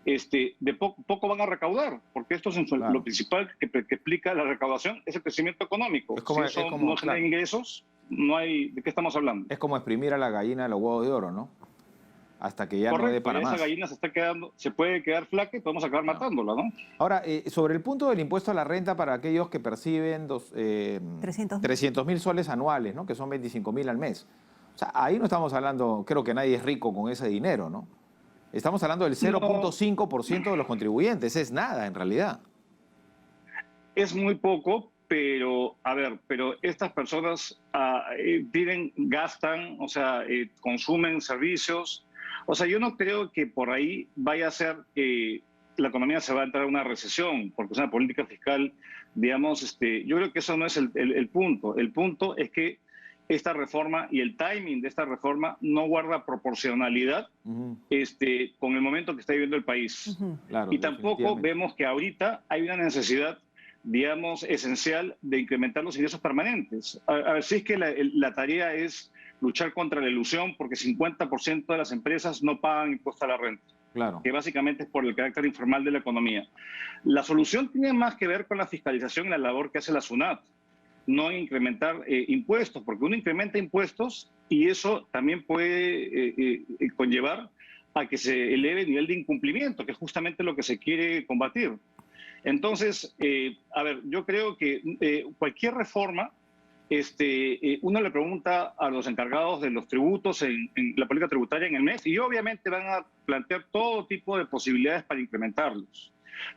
Speaker 4: de poco van a recaudar, porque esto es
Speaker 2: Claro.
Speaker 4: lo principal que explica la recaudación, es el crecimiento económico.
Speaker 2: Es como-
Speaker 4: si eso
Speaker 2: es como-
Speaker 4: no genera
Speaker 2: claro.
Speaker 4: ingresos, no hay, ¿de qué estamos hablando?
Speaker 2: Es como exprimir a la gallina de los huevos de oro, ¿no? Hasta que ya no dé
Speaker 4: Correcto,
Speaker 2: para
Speaker 4: y esa
Speaker 2: más.
Speaker 4: gallina se puede quedar flaca y podemos acabar matándola, ¿no?
Speaker 2: Ahora, sobre el punto del impuesto a la renta para aquellos que perciben 300.000 soles anuales, ¿no? Que son 25.000 al mes. O sea, ahí no estamos hablando, creo que nadie es rico con ese dinero, ¿no? Estamos hablando del 0.5% de los contribuyentes, es nada en realidad.
Speaker 4: Es muy poco, pero, a ver, pero estas personas gastan, o sea, consumen servicios. O sea, yo no creo que por ahí vaya a ser que la economía se va a entrar en una recesión, porque es una política fiscal, digamos, yo creo que eso no es el punto. El punto es que esta reforma y el timing de esta reforma no guarda proporcionalidad
Speaker 2: Ujú,
Speaker 4: con el momento que está viviendo el país.
Speaker 1: Ujú.
Speaker 2: claro,
Speaker 4: Y tampoco
Speaker 2: definitivamente.
Speaker 4: vemos que ahorita hay una necesidad, digamos, esencial de incrementar los ingresos permanentes. A ver, si es que la tarea es luchar contra la ilusión, porque 50% de las empresas no pagan impuesto a la renta,
Speaker 2: Claro.
Speaker 4: que básicamente es por el carácter informal de la economía. La solución tiene más que ver con la fiscalización y la labor que hace la SUNAT, no incrementar impuestos, porque uno incrementa impuestos y eso también puede conllevar a que se eleve el nivel de incumplimiento, que es justamente lo que se quiere combatir. Entonces, a ver, yo creo que cualquier reforma, uno le pregunta a los encargados de los tributos en la política tributaria en el MEF, y obviamente van a plantear todo tipo de posibilidades para incrementarlos.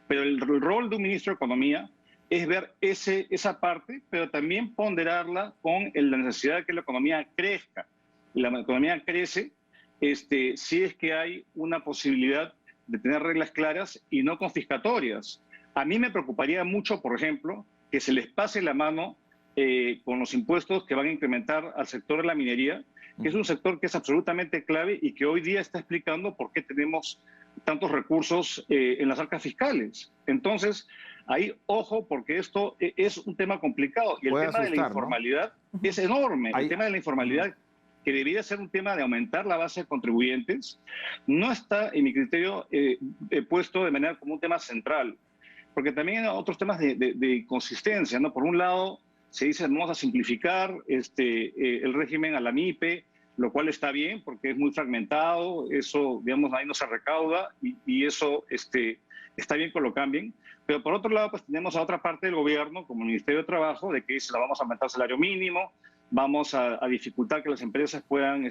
Speaker 4: Pero el rol de un ministro de Economía es ver esa parte, pero también ponderarla con la necesidad de que la economía crezca. La economía crece si es que hay una posibilidad de tener reglas claras y no confiscatorias. A mí me preocuparía mucho, por ejemplo, que se les pase la mano con los impuestos que van a incrementar al sector de la minería, que es un sector que es absolutamente clave y que hoy día está explicando por qué tenemos tantos recursos en las arcas fiscales. Entonces, ahí, ojo, porque esto es un tema complicado y el
Speaker 2: Puede
Speaker 4: tema de la
Speaker 2: asustar, ¿no?
Speaker 4: informalidad es enorme.
Speaker 2: Ahí-
Speaker 4: El tema de la informalidad, que debería ser un tema de aumentar la base de contribuyentes, no está, en mi criterio, puesto de manera como un tema central. Porque también hay otros temas de consistencia, ¿no? Por un lado, se dice vamos a simplificar el régimen a la MIPE, lo cual está bien porque es muy fragmentado, eso, digamos, ahí no se recauda y eso está bien que lo cambien. Pero por otro lado, pues tenemos a otra parte del gobierno, como el Ministerio de Trabajo, de que dice, vamos a aumentar el salario mínimo, vamos a dificultar que las empresas puedan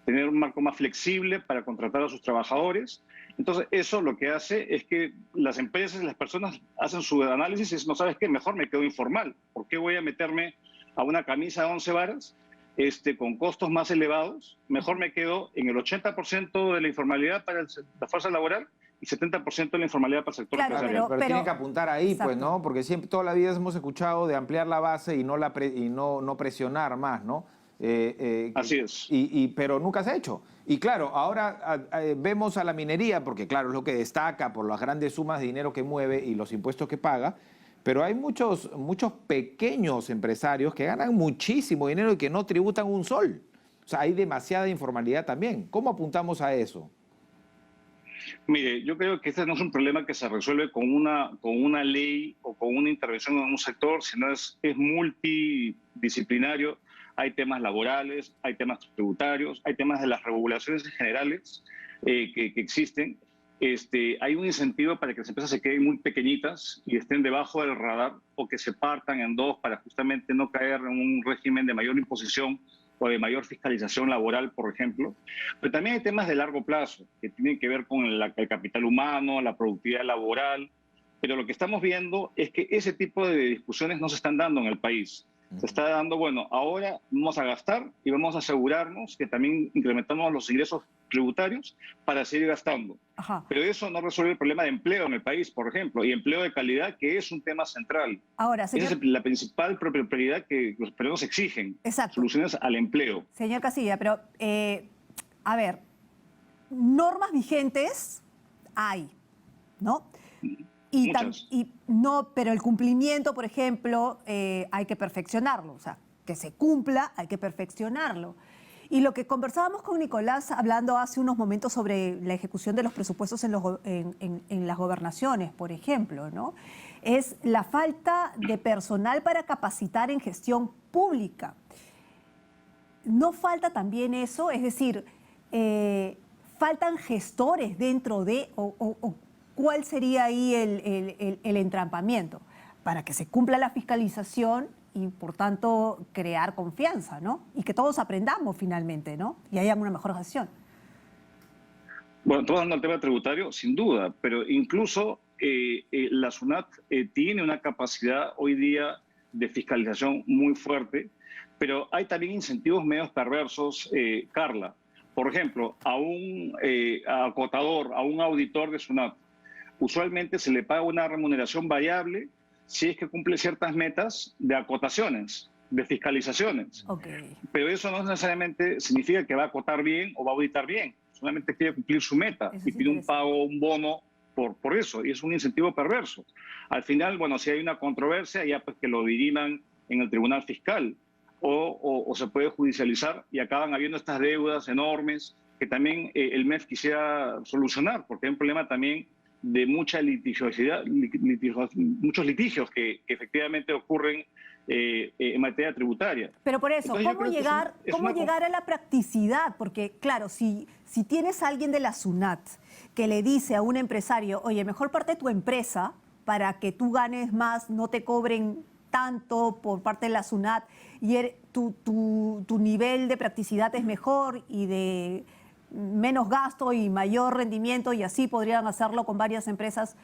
Speaker 4: tener un marco más flexible para contratar a sus trabajadores. Entonces, eso lo que hace es que las empresas y las personas hacen su análisis y dicen, no, ¿sabes qué? Mejor me quedo informal. ¿Por qué voy a meterme a una camisa de 11 varas con costos más elevados? Mejor me quedo en el 80% de la informalidad para la fuerza laboral y 70% de la informalidad para el sector
Speaker 1: Claro,
Speaker 4: empresarial.
Speaker 2: Pero tienen que apuntar ahí, pues,
Speaker 1: Exacto.
Speaker 2: ¿no? Porque siempre, toda la vida hemos escuchado de ampliar la base y no presionar más, ¿no?
Speaker 4: Así es.
Speaker 2: Pero nunca se ha hecho. Y claro, ahora vemos a la minería, porque claro, es lo que destaca por las grandes sumas de dinero que mueve y los impuestos que paga, pero hay muchos pequeños empresarios que ganan muchísimo dinero y que no tributan un sol. O sea, hay demasiada informalidad también. ¿Cómo apuntamos a eso?
Speaker 4: Mire, yo creo que este no es un problema que se resuelve con una ley o con una intervención en un sector, sino es multidisciplinario. Hay temas laborales, hay temas tributarios, hay temas de las regulaciones generales que existen. Hay un incentivo para que las empresas se queden muy pequeñitas y estén debajo del radar, o que se partan en dos para justamente no caer en un régimen de mayor imposición o de mayor fiscalización laboral, por ejemplo. Pero también hay temas de largo plazo que tienen que ver con el capital humano, la productividad laboral. Pero lo que estamos viendo es que ese tipo de discusiones no se están dando en el país. Se está dando, bueno, ahora vamos a gastar y vamos a asegurarnos que también incrementamos los ingresos tributarios para seguir gastando.
Speaker 1: Ajá.
Speaker 4: Pero eso no resuelve el problema de empleo en el país, por ejemplo, y empleo de calidad, que es un tema central.
Speaker 1: Ahora, señor...
Speaker 4: Esa es la principal prioridad que los peruanos exigen.
Speaker 1: Exacto.
Speaker 4: Soluciones al empleo.
Speaker 1: Señor Casilla, pero, a ver, normas vigentes hay, ¿no?
Speaker 4: Muchas.
Speaker 1: No, pero el cumplimiento, por ejemplo, hay que perfeccionarlo. O sea, que se cumpla, hay que perfeccionarlo. Y lo que conversábamos con Nicolás, hablando hace unos momentos sobre la ejecución de los presupuestos en las gobernaciones, por ejemplo, ¿no? Es la falta de personal para capacitar en gestión pública. ¿No falta también eso? Es decir, ¿faltan gestores dentro de... ¿Cuál sería ahí el entrampamiento? Para que se cumpla la fiscalización y, por tanto, crear confianza, ¿no? Y que todos aprendamos finalmente, ¿no? Y haya una mejor gestión.
Speaker 4: Bueno, tomando el tema tributario, sin duda, pero incluso la SUNAT tiene una capacidad hoy día de fiscalización muy fuerte, pero hay también incentivos medios perversos, Carla. Por ejemplo, a un acotador, a un auditor de SUNAT, usualmente se le paga una remuneración variable si es que cumple ciertas metas de acotaciones, de fiscalizaciones.
Speaker 1: Okay.
Speaker 4: Pero eso no necesariamente significa que va a acotar bien o va a auditar bien. Solamente quiere cumplir su meta y pide un pago, un bono por eso. Y es un incentivo perverso. Al final, bueno, si hay una controversia, ya pues que lo diriman en el tribunal fiscal o se puede judicializar y acaban habiendo estas deudas enormes que también el MEF quisiera solucionar, porque hay un problema también de mucha litigiosidad, muchos litigios que efectivamente ocurren en materia tributaria.
Speaker 1: Pero por eso,
Speaker 4: entonces,
Speaker 1: ¿cómo llegar a la practicidad? Porque, claro, si tienes a alguien de la SUNAT que le dice a un empresario, oye, mejor parte tu empresa para que tú ganes más, no te cobren tanto por parte de la SUNAT y tu nivel de practicidad es mejor y de menos gasto y mayor rendimiento, y así podrían hacerlo con varias empresas,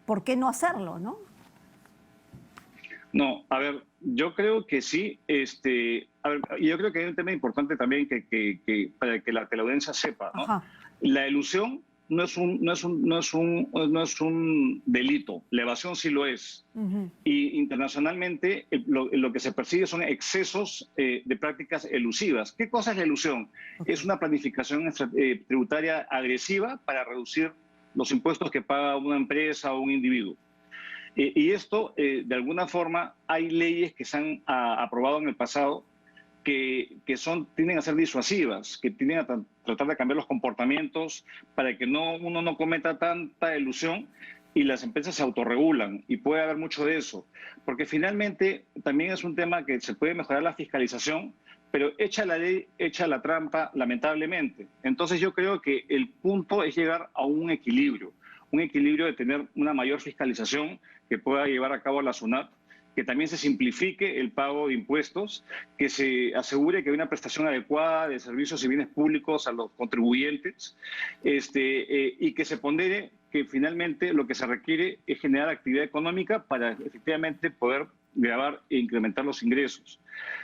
Speaker 1: ¿por qué no hacerlo, no?
Speaker 4: No, a ver, yo creo que sí. A ver, yo creo que hay un tema importante también para que la audiencia sepa, ¿no?
Speaker 1: Ajá.
Speaker 4: La elusión no es un delito, la evasión sí lo es.
Speaker 1: Uh-huh.
Speaker 4: Y internacionalmente lo que se persigue son excesos de prácticas elusivas. ¿Qué cosa es la elusión? Okay. Es una planificación tributaria agresiva para reducir los impuestos que paga una empresa o un individuo. Y esto, de alguna forma, hay leyes que se han aprobado en el pasado que tienden a ser disuasivas, que tienden a tratar de cambiar los comportamientos para que uno no cometa tanta elusión y las empresas se autorregulan. Y puede haber mucho de eso, porque finalmente también es un tema que se puede mejorar la fiscalización, pero echa la ley, echa la trampa, lamentablemente. Entonces yo creo que el punto es llegar a un equilibrio de tener una mayor fiscalización que pueda llevar a cabo la SUNAT, que también se simplifique el pago de impuestos, que se asegure que hay una prestación adecuada de servicios y bienes públicos a los contribuyentes, y que se pondere que finalmente lo que se requiere es generar actividad económica para efectivamente poder gravar e incrementar los ingresos.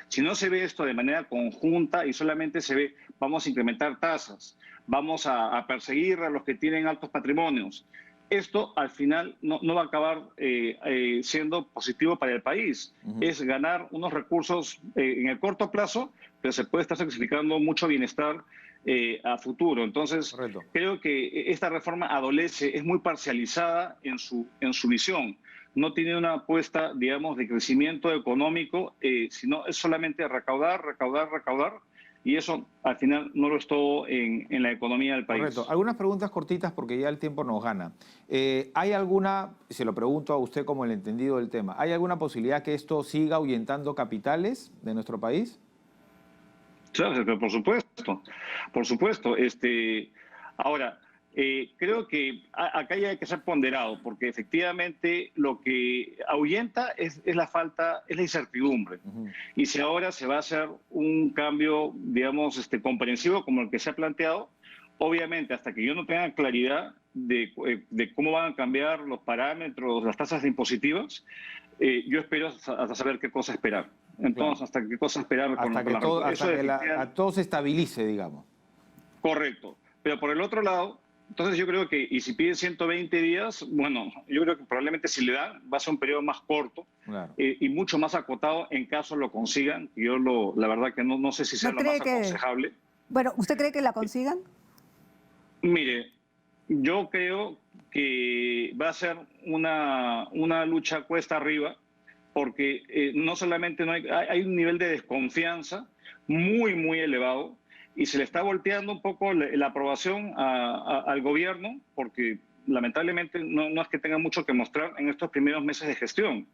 Speaker 4: Si no se ve esto de manera conjunta y solamente se ve vamos a incrementar tasas, vamos a perseguir a los que tienen altos patrimonios, esto al final no va a acabar siendo positivo para el país. Uh-huh. Es ganar unos recursos en el corto plazo, pero se puede estar sacrificando mucho bienestar a futuro. Entonces, correcto, creo que esta reforma adolece, es muy parcializada en su visión. No tiene una apuesta, digamos, de crecimiento económico, sino es solamente recaudar, y eso al final no lo es todo en la economía del país.
Speaker 2: Correcto. Algunas preguntas cortitas porque ya el tiempo nos gana. ¿Hay alguna, se lo pregunto a usted como el entendido del tema, ¿hay alguna posibilidad que esto siga ahuyentando capitales de nuestro país?
Speaker 4: Claro, pero por supuesto. Ahora, creo que acá ya hay que ser ponderado, porque efectivamente lo que ahuyenta es la incertidumbre.
Speaker 2: Ujú.
Speaker 4: Y si ahora se va a hacer un cambio, digamos, comprensivo como el que se ha planteado, obviamente hasta que yo no tenga claridad de cómo van a cambiar los parámetros, las tasas impositivas, yo espero hasta saber qué cosa esperar. Entonces,
Speaker 2: Claro.
Speaker 4: hasta qué cosa esperar con
Speaker 2: Hasta que,
Speaker 4: la
Speaker 2: todo,
Speaker 4: eso
Speaker 2: hasta que
Speaker 4: definitivamente-
Speaker 2: a todo se estabilice, digamos.
Speaker 4: Correcto. Pero por el otro lado, entonces yo creo que, y si piden 120 días, bueno, yo creo que probablemente si le dan, va a ser un periodo más corto
Speaker 2: Claro.
Speaker 4: y mucho más acotado en caso lo consigan. Yo la verdad que no sé si sea
Speaker 1: ¿No
Speaker 4: lo
Speaker 1: cree
Speaker 4: más
Speaker 1: que-
Speaker 4: aconsejable.
Speaker 1: Bueno, ¿usted cree que la consigan?
Speaker 4: Mire, yo creo que va a ser una lucha cuesta arriba, porque no solamente hay un nivel de desconfianza muy elevado y se le está volteando un poco la aprobación al gobierno, porque lamentablemente no es que tenga mucho que mostrar en estos primeros meses de gestión.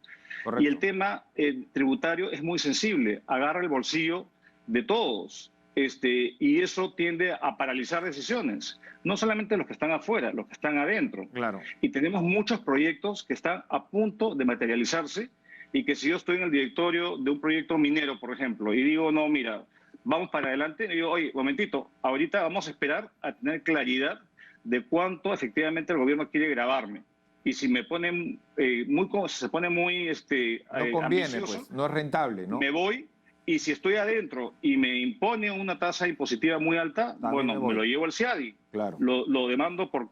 Speaker 2: Correcto.
Speaker 4: Y el tema tributario es muy sensible, agarra el bolsillo de todos. Y eso tiende a paralizar decisiones, no solamente los que están afuera, los que están adentro.
Speaker 2: Claro.
Speaker 4: Y tenemos muchos proyectos que están a punto de materializarse y que si yo estoy en el directorio de un proyecto minero, por ejemplo, y digo, no, mira, vamos para adelante, y digo, oye, momentito, ahorita vamos a esperar a tener claridad de cuánto efectivamente el gobierno quiere grabarme. Y si me ponen se pone muy
Speaker 2: No conviene,
Speaker 4: ambicioso,
Speaker 2: pues, no es rentable, ¿no?
Speaker 4: me voy. Y si estoy adentro y me impone una tasa impositiva muy alta,
Speaker 2: También
Speaker 4: bueno,
Speaker 2: me voy.
Speaker 4: me lo llevo al CIADI.
Speaker 2: Claro.
Speaker 4: Lo demando por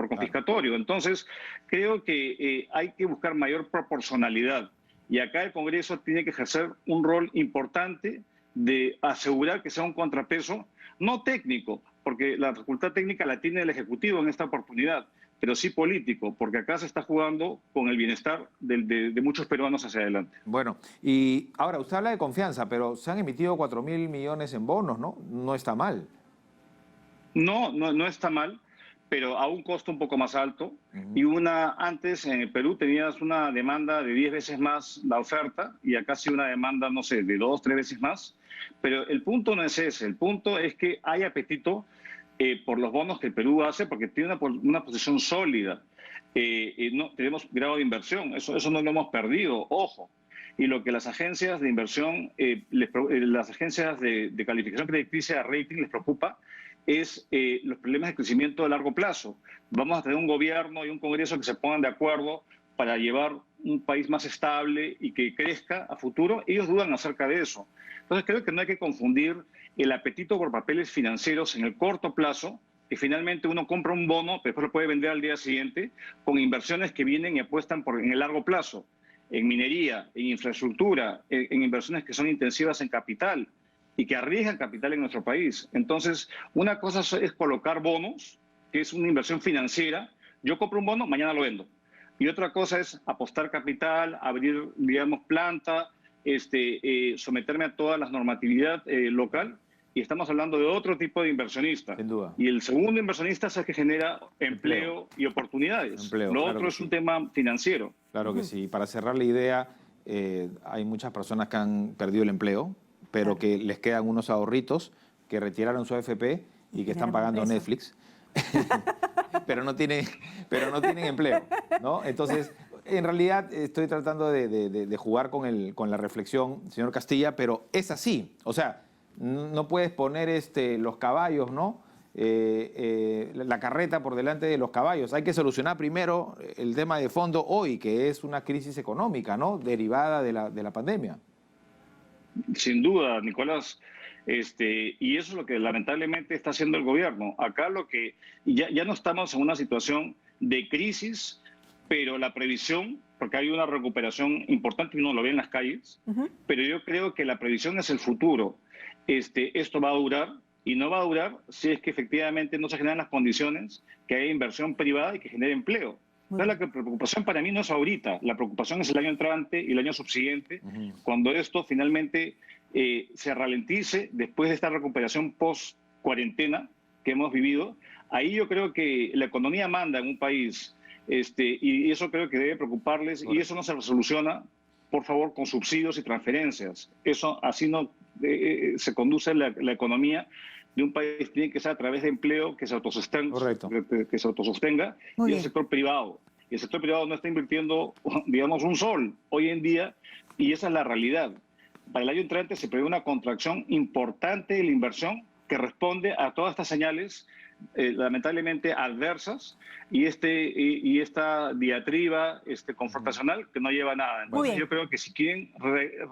Speaker 4: confiscatorio. Entonces, creo que hay que buscar mayor proporcionalidad. Y acá el Congreso tiene que ejercer un rol importante de asegurar que sea un contrapeso, no técnico, porque la facultad técnica la tiene el Ejecutivo en esta oportunidad, pero sí político, porque acá se está jugando con el bienestar de muchos peruanos hacia adelante.
Speaker 2: Bueno, y ahora usted habla de confianza, pero se han emitido 4.000 millones en bonos, ¿no? No está mal.
Speaker 4: No está mal, pero a un costo un poco más alto.
Speaker 2: Ujú.
Speaker 4: Y antes en el Perú tenías una demanda de 10 veces más la oferta y acá sí una demanda, no sé, de 2, 3 veces más. Pero el punto no es ese, el punto es que hay apetito por los bonos que el Perú hace porque tiene una posición sólida. No, tenemos grado de inversión, eso no lo hemos perdido, ojo. Y lo que las agencias de inversión, las agencias de calificación crediticia, rating, les preocupa es los problemas de crecimiento de largo plazo. Vamos a tener un gobierno y un Congreso que se pongan de acuerdo para llevar un país más estable y que crezca a futuro. Ellos dudan acerca de eso. Entonces creo que no hay que confundir el apetito por papeles financieros en el corto plazo, que finalmente uno compra un bono, pero después lo puede vender al día siguiente, con inversiones que vienen y apuestan en el largo plazo, en minería, en infraestructura, en inversiones que son intensivas en capital y que arriesgan capital en nuestro país. Entonces, una cosa es colocar bonos, que es una inversión financiera. Yo compro un bono, mañana lo vendo. Y otra cosa es apostar capital, abrir, digamos, planta, someterme a toda la normatividad local. Y estamos hablando de otro tipo de inversionista.
Speaker 2: Sin duda.
Speaker 4: Y el segundo inversionista es el que genera empleo y oportunidades.
Speaker 2: Empleo,
Speaker 4: Lo
Speaker 2: claro
Speaker 4: otro
Speaker 2: que
Speaker 4: es
Speaker 2: sí.
Speaker 4: un tema financiero.
Speaker 2: Claro que sí. Para cerrar la idea, hay muchas personas que han perdido el empleo, pero que les quedan unos ahorritos, que retiraron su AFP y que están
Speaker 1: Generaron
Speaker 2: pagando
Speaker 1: empresa.
Speaker 2: Netflix, pero no tienen empleo, ¿no? Entonces, en realidad estoy tratando de jugar con la reflexión, señor Castilla, pero es así. O sea, no puedes poner los caballos, ¿no? La carreta por delante de los caballos. Hay que solucionar primero el tema de fondo hoy, que es una crisis económica, ¿no? Derivada de la pandemia.
Speaker 4: Sin duda, Nicolás. Y eso es lo que lamentablemente está haciendo el gobierno. Acá ya no estamos en una situación de crisis, pero la previsión, porque hay una recuperación importante y uno lo ve en las calles, pero yo creo que la previsión es el futuro. Esto va a durar y no va a durar si es que efectivamente no se generan las condiciones que haya inversión privada y que genere empleo.
Speaker 1: Muy
Speaker 4: Entonces, la preocupación para mí no es ahorita, la preocupación es el año entrante y el año subsiguiente, cuando esto finalmente se ralentice después de esta recuperación post-cuarentena que hemos vivido. Ahí yo creo que la economía manda en un país, y eso creo que debe preocuparles, y eso no se resoluciona, por favor, con subsidios y transferencias. Eso así no se conduce la economía de un país. Tiene que ser a través de empleo que se autosostenga,
Speaker 2: Correcto.
Speaker 4: que se autosostenga
Speaker 1: Muy
Speaker 4: y
Speaker 1: bien.
Speaker 4: el sector privado. Y el sector privado no está invirtiendo, digamos, un sol hoy en día, y esa es la realidad. Para el año entrante se prevé una contracción importante de la inversión que responde a todas estas señales lamentablemente adversas y esta diatriba confrontacional que no lleva a nada. Entonces
Speaker 1: bien.
Speaker 4: yo creo que si quieren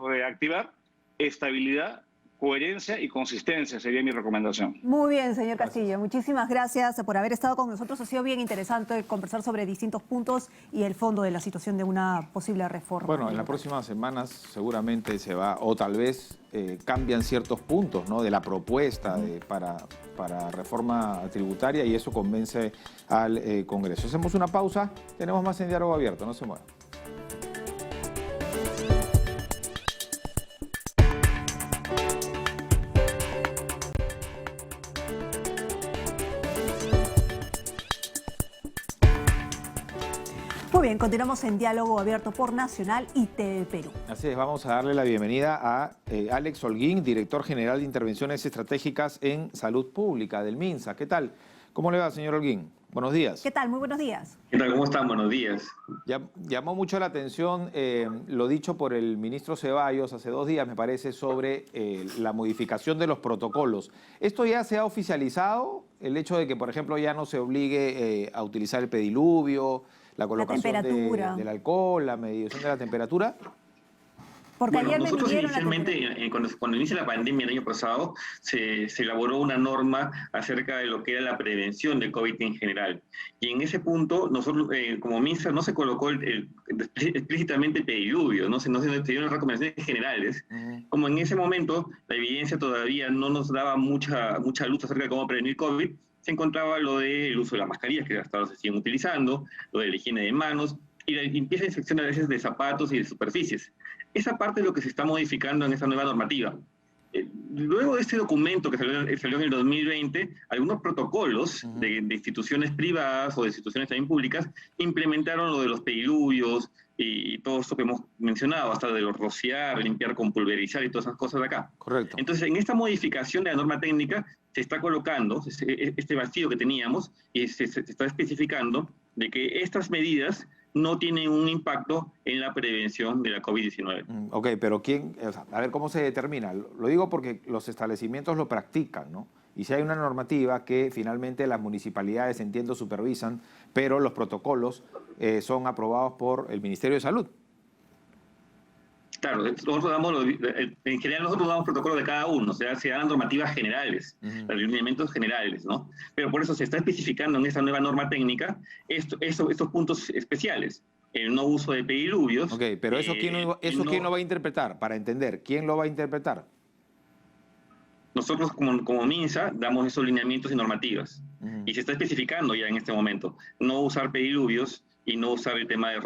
Speaker 4: reactivar, estabilidad, coherencia y consistencia sería mi recomendación.
Speaker 1: Muy bien, señor Castillo. Muchísimas gracias por haber estado con nosotros. Ha sido bien interesante conversar sobre distintos puntos y el fondo de la situación de una posible reforma.
Speaker 2: Bueno, en las próximas semanas seguramente se va, o tal vez cambian ciertos puntos, ¿no?, de la propuesta para reforma tributaria, y eso convence al Congreso. Hacemos una pausa, tenemos más en Diálogo Abierto, no se muevan.
Speaker 1: Muy bien, continuamos en Diálogo Abierto por Nacional y TV Perú.
Speaker 2: Así es, vamos a darle la bienvenida a Alex Holguín, director general de Intervenciones Estratégicas en Salud Pública del MINSA. ¿Qué tal? ¿Cómo le va, señor Holguín? Buenos días.
Speaker 1: ¿Qué tal? Muy buenos días.
Speaker 5: ¿Qué tal? ¿Cómo están? Buenos días.
Speaker 2: Llamó mucho la atención lo dicho por el ministro Ceballos hace 2 días, me parece, sobre la modificación de los protocolos. ¿Esto ya se ha oficializado? El hecho de que, por ejemplo, ya no se obligue a utilizar el pediluvio, la colocación del alcohol, la medición de la temperatura.
Speaker 1: Porque
Speaker 5: Bueno,
Speaker 1: ayer me
Speaker 5: nosotros
Speaker 1: midieron la
Speaker 5: inicialmente, cuando inicia la pandemia el año pasado, se elaboró una norma acerca de lo que era la prevención del COVID en general. Y en ese punto, nosotros, como MINSA, no se colocó explícitamente el pediluvio, no se dieron recomendaciones generales. Como en ese momento la evidencia todavía no nos daba mucha luz acerca de cómo prevenir COVID, se encontraba lo del uso de las mascarillas, que hasta ahora se siguen utilizando, lo de la higiene de manos y la limpieza y desinfección a veces de zapatos y de superficies. Esa parte es lo que se está modificando en esta nueva normativa. Luego de este documento que salió en el 2020, algunos protocolos de instituciones privadas o de instituciones también públicas implementaron lo de los pediluvios y todo esto que hemos mencionado, hasta de los rociar, limpiar con pulverizar y todas esas cosas de acá.
Speaker 2: Correcto.
Speaker 5: Entonces, en esta modificación de la norma técnica se está colocando este vacío que teníamos y se está especificando de que estas medidas no tienen un impacto en la prevención de la COVID-19.
Speaker 2: Ok, pero a ver, ¿cómo se determina? Lo digo porque los establecimientos lo practican, ¿no? Y si hay una normativa que finalmente las municipalidades, entiendo, supervisan, pero los protocolos son aprobados por el Ministerio de Salud.
Speaker 5: Claro, en general nosotros damos protocolos de cada uno, o sea, se dan normativas generales, lineamientos generales, ¿no? Pero por eso se está especificando en esta nueva norma técnica estos puntos especiales. El no uso de pediluvios.
Speaker 2: Ok, pero eso, ¿quién lo va a interpretar? Para entender, ¿quién lo va a interpretar?
Speaker 5: Nosotros como MINSA damos esos lineamientos y normativas. Y se está especificando ya en este momento. No usar pediluvios y no usar el tema de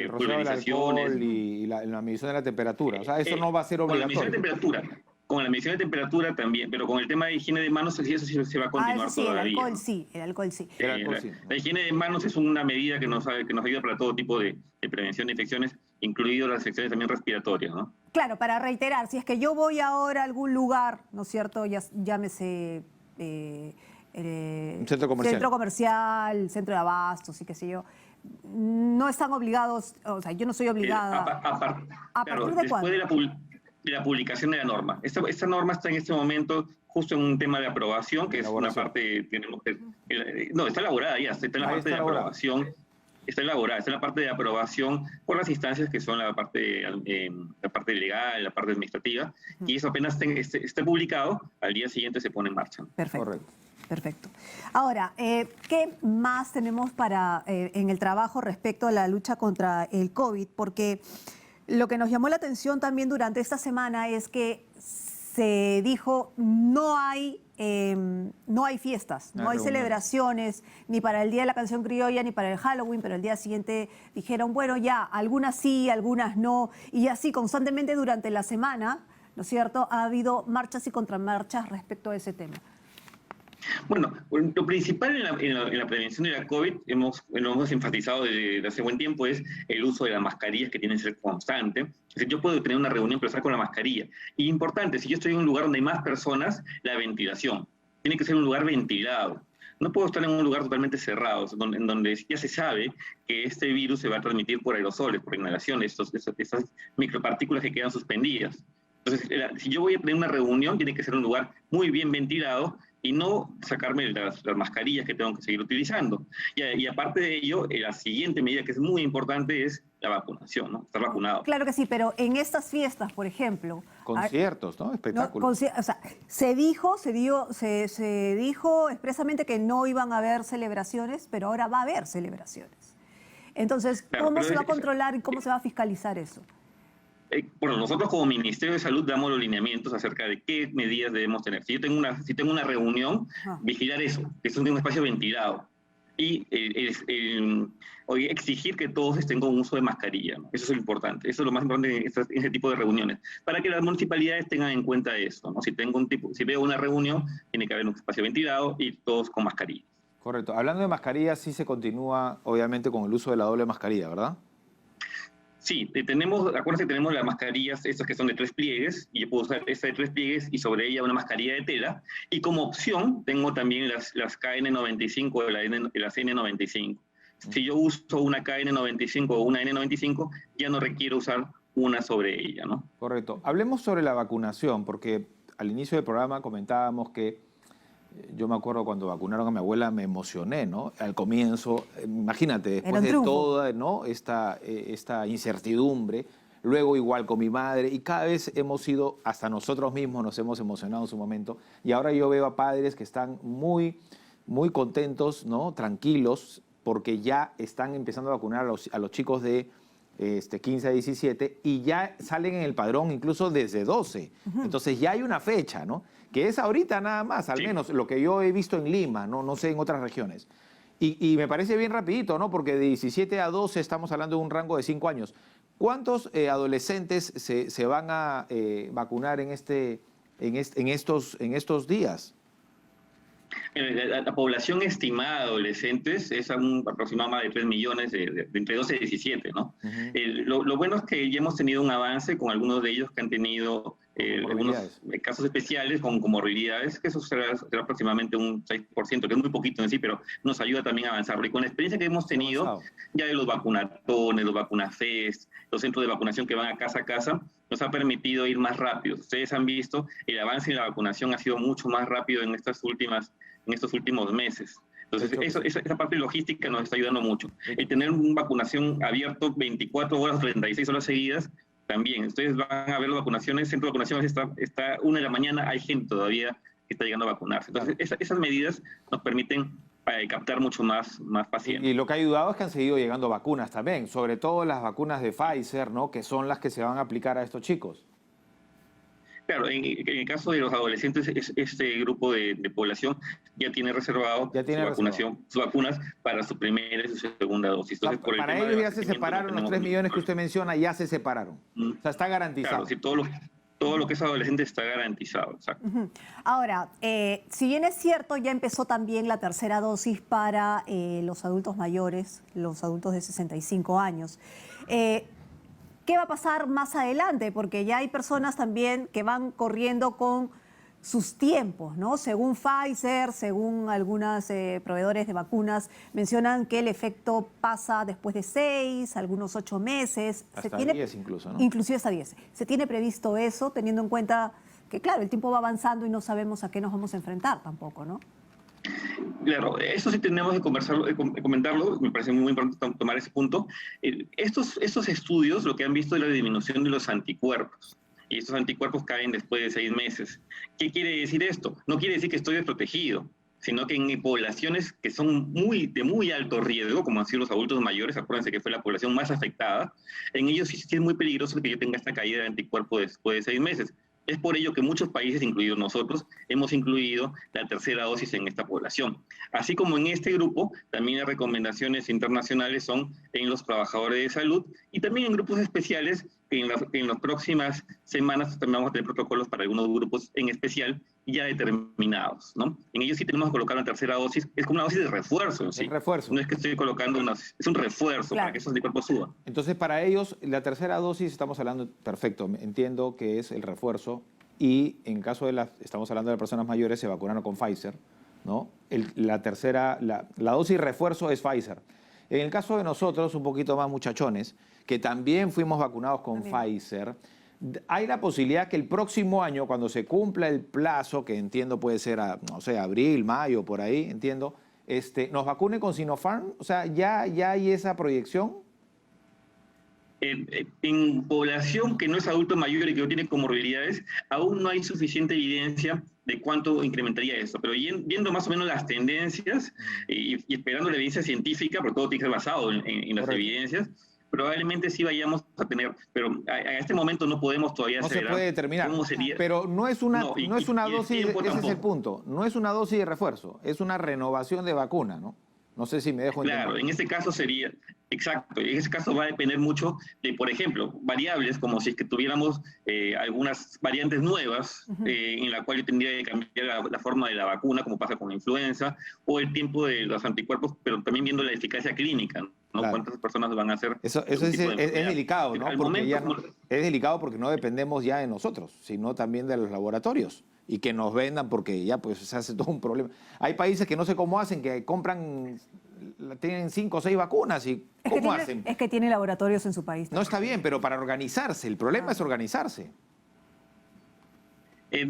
Speaker 5: pulverizaciones.
Speaker 2: Y la medición de la temperatura. O sea, eso no va a ser obligatorio.
Speaker 5: Con la medición de temperatura también, pero con el tema de higiene de manos, eso sí se va a continuar todavía.
Speaker 1: El alcohol sí.
Speaker 5: La higiene de manos es una medida que nos ayuda para todo tipo de prevención de infecciones, incluidas las infecciones también respiratorias, ¿no?
Speaker 1: Claro, para reiterar, si es que yo voy ahora a algún lugar, ¿no es cierto? Llámese
Speaker 2: un centro comercial,
Speaker 1: centro de abastos y qué sé yo, no están obligados, o sea, yo no soy obligada. ¿A partir de cuándo?
Speaker 5: Después de la publicación de la norma. Esta norma está en este momento justo en un tema de aprobación, que es una parte, está elaborada ya, está en la parte de aprobación. Está elaborada, está en la parte de aprobación por las instancias que son la parte legal, la parte administrativa, y eso apenas esté publicado, al día siguiente se pone en marcha.
Speaker 1: Perfecto.
Speaker 2: Correcto.
Speaker 1: Perfecto. Ahora, ¿qué más tenemos en el trabajo respecto a la lucha contra el COVID? Porque lo que nos llamó la atención también durante esta semana es que se dijo no hay fiestas, no hay
Speaker 2: reuniones.
Speaker 1: celebraciones, ni para el Día de la Canción Criolla, ni para el Halloween, pero el día siguiente dijeron, bueno, ya, algunas sí, algunas no, y así constantemente durante la semana, ¿no es cierto?, ha habido marchas y contramarchas respecto a ese tema.
Speaker 5: Bueno, lo principal en la prevención de la COVID, lo hemos enfatizado desde hace buen tiempo, es el uso de las mascarillas que tienen que ser constante. Es decir, yo puedo tener una reunión pero estar con la mascarilla. Y importante, si yo estoy en un lugar donde hay más personas, la ventilación. Tiene que ser un lugar ventilado. No puedo estar en un lugar totalmente cerrado, en donde ya se sabe que este virus se va a transmitir por aerosoles, por inhalación, estas micropartículas que quedan suspendidas. Entonces, si yo voy a tener una reunión, tiene que ser un lugar muy bien ventilado y no sacarme las mascarillas que tengo que seguir utilizando. Y aparte de ello, la siguiente medida que es muy importante es la vacunación, ¿no? Estar vacunado.
Speaker 1: Claro que sí, pero en estas fiestas, por ejemplo...
Speaker 2: Conciertos, ¿no? Espectáculos.
Speaker 1: O sea, se dijo expresamente que no iban a haber celebraciones, pero ahora va a haber celebraciones. Entonces,
Speaker 5: Claro,
Speaker 1: ¿cómo se va a controlar y cómo se va a fiscalizar eso?
Speaker 5: Bueno, nosotros como Ministerio de Salud damos los lineamientos acerca de qué medidas debemos tener. Si tengo una reunión, vigilar eso, que es un espacio ventilado. Y exigir que todos estén con uso de mascarilla, ¿no? Eso es lo importante. Eso es lo más importante en este tipo de reuniones. Para que las municipalidades tengan en cuenta eso, ¿no? Si veo una reunión, tiene que haber un espacio ventilado y todos con mascarilla.
Speaker 2: Correcto. Hablando de mascarillas, sí se continúa, obviamente, con el uso de la doble mascarilla, ¿verdad?
Speaker 5: Sí, acuérdense que tenemos las mascarillas, estas que son de 3 pliegues, y yo puedo usar esta de 3 pliegues y sobre ella una mascarilla de tela. Y como opción, tengo también las KN95 o las N95. Si yo uso una KN95 o una N95, ya no requiero usar una sobre ella, ¿no?
Speaker 2: Correcto. Hablemos sobre la vacunación, porque al inicio del programa comentábamos que yo me acuerdo cuando vacunaron a mi abuela, me emocioné, ¿no? Al comienzo, imagínate, después de toda, ¿no? esta incertidumbre, luego igual con mi madre, y cada vez hemos ido, hasta nosotros mismos nos hemos emocionado en su momento, y ahora yo veo a padres que están muy, muy contentos, ¿no? Tranquilos, porque ya están empezando a vacunar a los chicos de 15 a 17 y ya salen en el padrón incluso desde 12. Entonces ya hay una fecha, ¿no? Que es ahorita nada más, al menos lo que yo he visto en Lima, no sé en otras regiones. Y me parece bien rapidito, ¿no? Porque de 17 a 12 estamos hablando de un rango de 5 años. ¿Cuántos adolescentes se van a vacunar en estos días?
Speaker 5: La población estimada de adolescentes es aproximadamente de 3 millones de entre 12 y 17, ¿no? Lo bueno es que ya hemos tenido un avance con algunos de ellos que han tenido algunos casos especiales con comorbilidades, que eso será aproximadamente un 6%, que es muy poquito en sí, pero nos ayuda también a avanzar. Y con la experiencia que hemos tenido, ya de los vacunatones, los vacunafest, los centros de vacunación que van a casa, nos ha permitido ir más rápido. Ustedes han visto, el avance en la vacunación ha sido mucho más rápido en estos últimos meses. Entonces, esa parte logística nos está ayudando mucho. El tener una vacunación abierto 24 horas, 36 horas seguidas, también. Ustedes van a ver las vacunaciones, el centro de vacunaciones está 1 de la mañana, hay gente todavía que está llegando a vacunarse. Entonces, esas medidas nos permiten captar mucho más pacientes.
Speaker 2: Y lo que ha ayudado es que han seguido llegando vacunas también, sobre todo las vacunas de Pfizer, ¿no? Que son las que se van a aplicar a estos chicos.
Speaker 5: Claro, en el caso de los adolescentes, este grupo de población ya tiene reservado sus vacunas para su primera y su segunda dosis. Entonces,
Speaker 2: para ellos ya se separaron los 3 millones que usted menciona, ya se separaron. O sea, está garantizado.
Speaker 5: Claro, sí, todo lo que es adolescente está garantizado. Exacto.
Speaker 1: Ahora, si bien es cierto, ya empezó también la tercera dosis para los adultos mayores, los adultos de 65 años. ¿Qué va a pasar más adelante? Porque ya hay personas también que van corriendo con sus tiempos, ¿no? Según Pfizer, según algunos proveedores de vacunas, mencionan que el efecto pasa después de 6, algunos 8 meses.
Speaker 2: Hasta 10 incluso, ¿no?
Speaker 1: Inclusive hasta 10. ¿Se tiene previsto eso, teniendo en cuenta que, claro, el tiempo va avanzando y no sabemos a qué nos vamos a enfrentar tampoco, ¿no?
Speaker 5: Claro, eso sí tenemos que comentarlo, me parece muy importante tomar ese punto. Estos estudios lo que han visto es la disminución de los anticuerpos, y estos anticuerpos caen después de 6 meses. ¿Qué quiere decir esto? No quiere decir que estoy desprotegido, sino que en poblaciones que son de muy alto riesgo, como han sido los adultos mayores, acuérdense que fue la población más afectada, en ellos sí es muy peligroso que yo tenga esta caída de anticuerpos después de 6 meses. Es por ello que muchos países, incluidos nosotros, hemos incluido la tercera dosis en esta población. Así como en este grupo, también las recomendaciones internacionales son en los trabajadores de salud y también en grupos especiales que en las próximas semanas también vamos a tener protocolos para algunos grupos en especial ya determinados, ¿no? En ellos sí tenemos que colocar la tercera dosis, es como una dosis de refuerzo, ¿sí?
Speaker 2: El refuerzo.
Speaker 5: No es que estoy colocando es un refuerzo
Speaker 1: Claro.
Speaker 5: para que esos anticuerpos suban.
Speaker 2: Entonces, para ellos, la tercera dosis, estamos hablando, perfecto, entiendo que es el refuerzo, y en caso de estamos hablando de personas mayores, se vacunaron con Pfizer, ¿no? La dosis refuerzo es Pfizer. En el caso de nosotros, un poquito más muchachones, que también fuimos vacunados con Pfizer, hay la posibilidad que el próximo año, cuando se cumpla el plazo, que entiendo puede ser, no sé, abril, mayo, por ahí, entiendo, nos vacunen con Sinopharm. O sea, ¿ya hay esa proyección?
Speaker 5: En población que no es adulto mayor y que no tiene comorbilidades, aún no hay suficiente evidencia de cuánto incrementaría esto. Pero viendo más o menos las tendencias y esperando la evidencia científica, porque todo tiene que ser basado en las evidencias, probablemente sí vayamos a tener, pero a este momento no podemos todavía
Speaker 2: No se puede determinar.
Speaker 5: cómo sería.
Speaker 2: Pero no es una
Speaker 5: y
Speaker 2: dosis,
Speaker 5: el tiempo
Speaker 2: ese es el
Speaker 5: tampoco.
Speaker 2: punto, no es una dosis de refuerzo, es una renovación de vacuna, ¿no? No sé si me dejo entender.
Speaker 5: Claro, en este caso sería, exacto, en este caso va a depender mucho de, por ejemplo, variables como si es que tuviéramos algunas variantes nuevas en la cual yo tendría que cambiar la forma de la vacuna, como pasa con la influenza, o el tiempo de los anticuerpos, pero también viendo la eficacia clínica, ¿no?
Speaker 2: Claro.
Speaker 5: ¿Cuántas personas van a hacer?
Speaker 2: Eso
Speaker 5: algún
Speaker 2: es
Speaker 5: tipo de enfermedad?
Speaker 2: delicado, ¿no?
Speaker 5: Al
Speaker 2: Porque
Speaker 5: momento,
Speaker 2: ya es delicado porque no dependemos ya de nosotros, sino también de los laboratorios y que nos vendan porque ya pues se hace todo un problema. Hay países que no sé cómo hacen, que compran, tienen 5 o 6 vacunas y ¿cómo hacen?
Speaker 1: Es que tiene laboratorios en su país.
Speaker 2: No está bien, pero para organizarse, el problema es organizarse.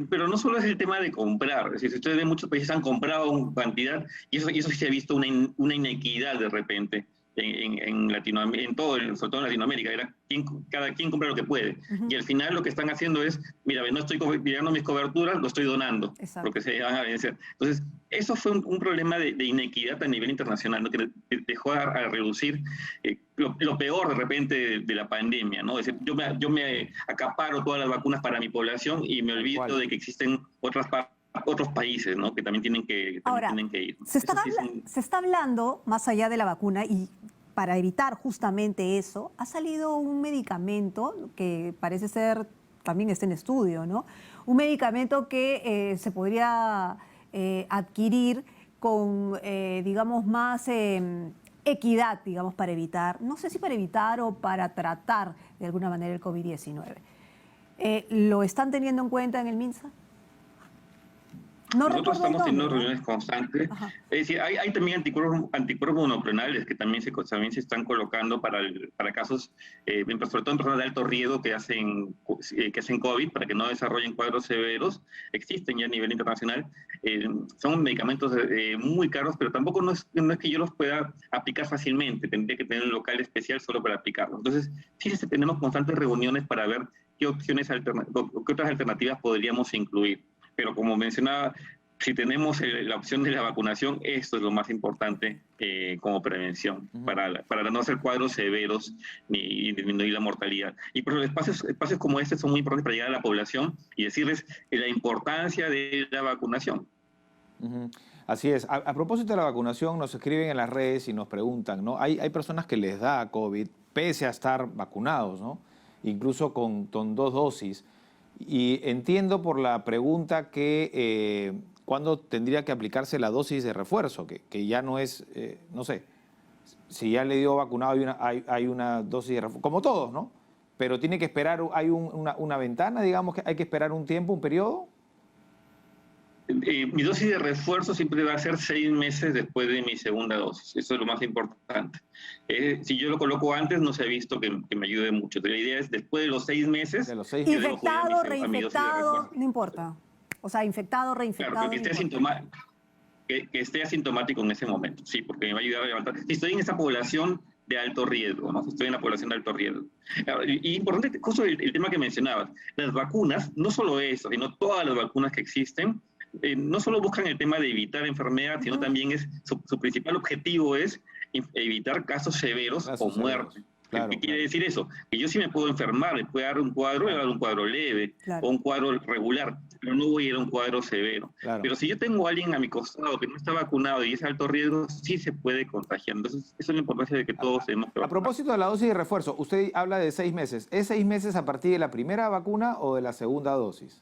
Speaker 5: Pero no solo es el tema de comprar, es decir, si ustedes ven, muchos países han comprado una cantidad y eso sí se ha visto una inequidad de repente en Latinoamérica, sobre todo en Latinoamérica, cada quien compra lo que puede. Y al final lo que están haciendo es, mira, no estoy llegando mis coberturas, lo estoy donando,
Speaker 1: Exacto.
Speaker 5: porque se van a vencer. Entonces, eso fue un problema de inequidad a nivel internacional, ¿no? Que dejó a reducir lo peor de repente de la pandemia, ¿no? Es decir, yo me acaparo todas las vacunas para mi población y me olvido de que existen otros países, ¿no? Que también tienen que ir.
Speaker 1: Se está hablando, más allá de la vacuna, y para evitar justamente eso, ha salido un medicamento que parece ser, también está en estudio, ¿no? Un medicamento que se podría adquirir con, digamos, más equidad, digamos, para evitar, no sé si para evitar o para tratar de alguna manera el COVID-19. ¿Lo están teniendo en cuenta en el MINSA? No
Speaker 5: Nosotros
Speaker 1: recuerdo el
Speaker 5: estamos teniendo
Speaker 1: nombre, ¿no?
Speaker 5: reuniones constantes.
Speaker 1: Ajá.
Speaker 5: Es decir, hay también anticuerpos monoclonales que también se están colocando para casos, sobre todo en personas de alto riesgo que hacen COVID, para que no desarrollen cuadros severos. Existen ya a nivel internacional. Son medicamentos muy caros, pero tampoco no es que yo los pueda aplicar fácilmente. Tendría que tener un local especial solo para aplicarlos. Entonces, sí tenemos constantes reuniones para ver qué opciones qué otras alternativas podríamos incluir. Pero como mencionaba, si tenemos la opción de la vacunación, esto es lo más importante como prevención, para no hacer cuadros severos ni disminuir la mortalidad. Y por espacios como este son muy importantes para llegar a la población y decirles la importancia de la vacunación.
Speaker 2: Así es. A propósito de la vacunación, nos escriben en las redes y nos preguntan, ¿no? Hay personas que les da COVID pese a estar vacunados, ¿no? Incluso con 2 dosis. Y entiendo por la pregunta que cuándo tendría que aplicarse la dosis de refuerzo, que ya no es, no sé, si ya le dio vacunado hay una dosis de refuerzo, como todos, ¿no? Pero tiene que esperar, hay una ventana, digamos, que hay que esperar un tiempo, un periodo.
Speaker 5: Mi dosis de refuerzo siempre va a ser 6 meses después de mi segunda dosis. Eso es lo más importante. Si yo lo coloco antes, no se ha visto que me ayude mucho. Pero la idea es después de los 6 meses.
Speaker 2: De los 6
Speaker 5: meses.
Speaker 1: Infectado, reinfectado, no importa. O sea, infectado, reinfectado.
Speaker 5: Claro, pero que esté asintomático en ese momento. Sí, porque me va a ayudar a levantar. Si estoy en esa población de alto riesgo, ¿no? Si estoy en la población de alto riesgo. Y importante, justo el tema que mencionabas, las vacunas, no solo eso, sino todas las vacunas que existen, no solo buscan el tema de evitar enfermedad, sino también su principal objetivo es evitar casos severos o muerte.
Speaker 2: Claro,
Speaker 5: ¿Qué quiere
Speaker 2: claro.
Speaker 5: decir eso? Que yo sí me puedo enfermar, me puede dar un cuadro, me va a dar un cuadro leve
Speaker 1: Claro.
Speaker 5: o un cuadro regular, pero no voy a ir a un cuadro severo.
Speaker 2: Claro.
Speaker 5: Pero si yo tengo a alguien a mi costado que no está vacunado y es alto riesgo, sí se puede contagiar. Entonces, esa es la importancia de que todos tenemos que
Speaker 2: A
Speaker 5: vacunar.
Speaker 2: propósito de la dosis de refuerzo, usted habla de 6 meses. ¿Es 6 meses a partir de la primera vacuna o de la segunda dosis?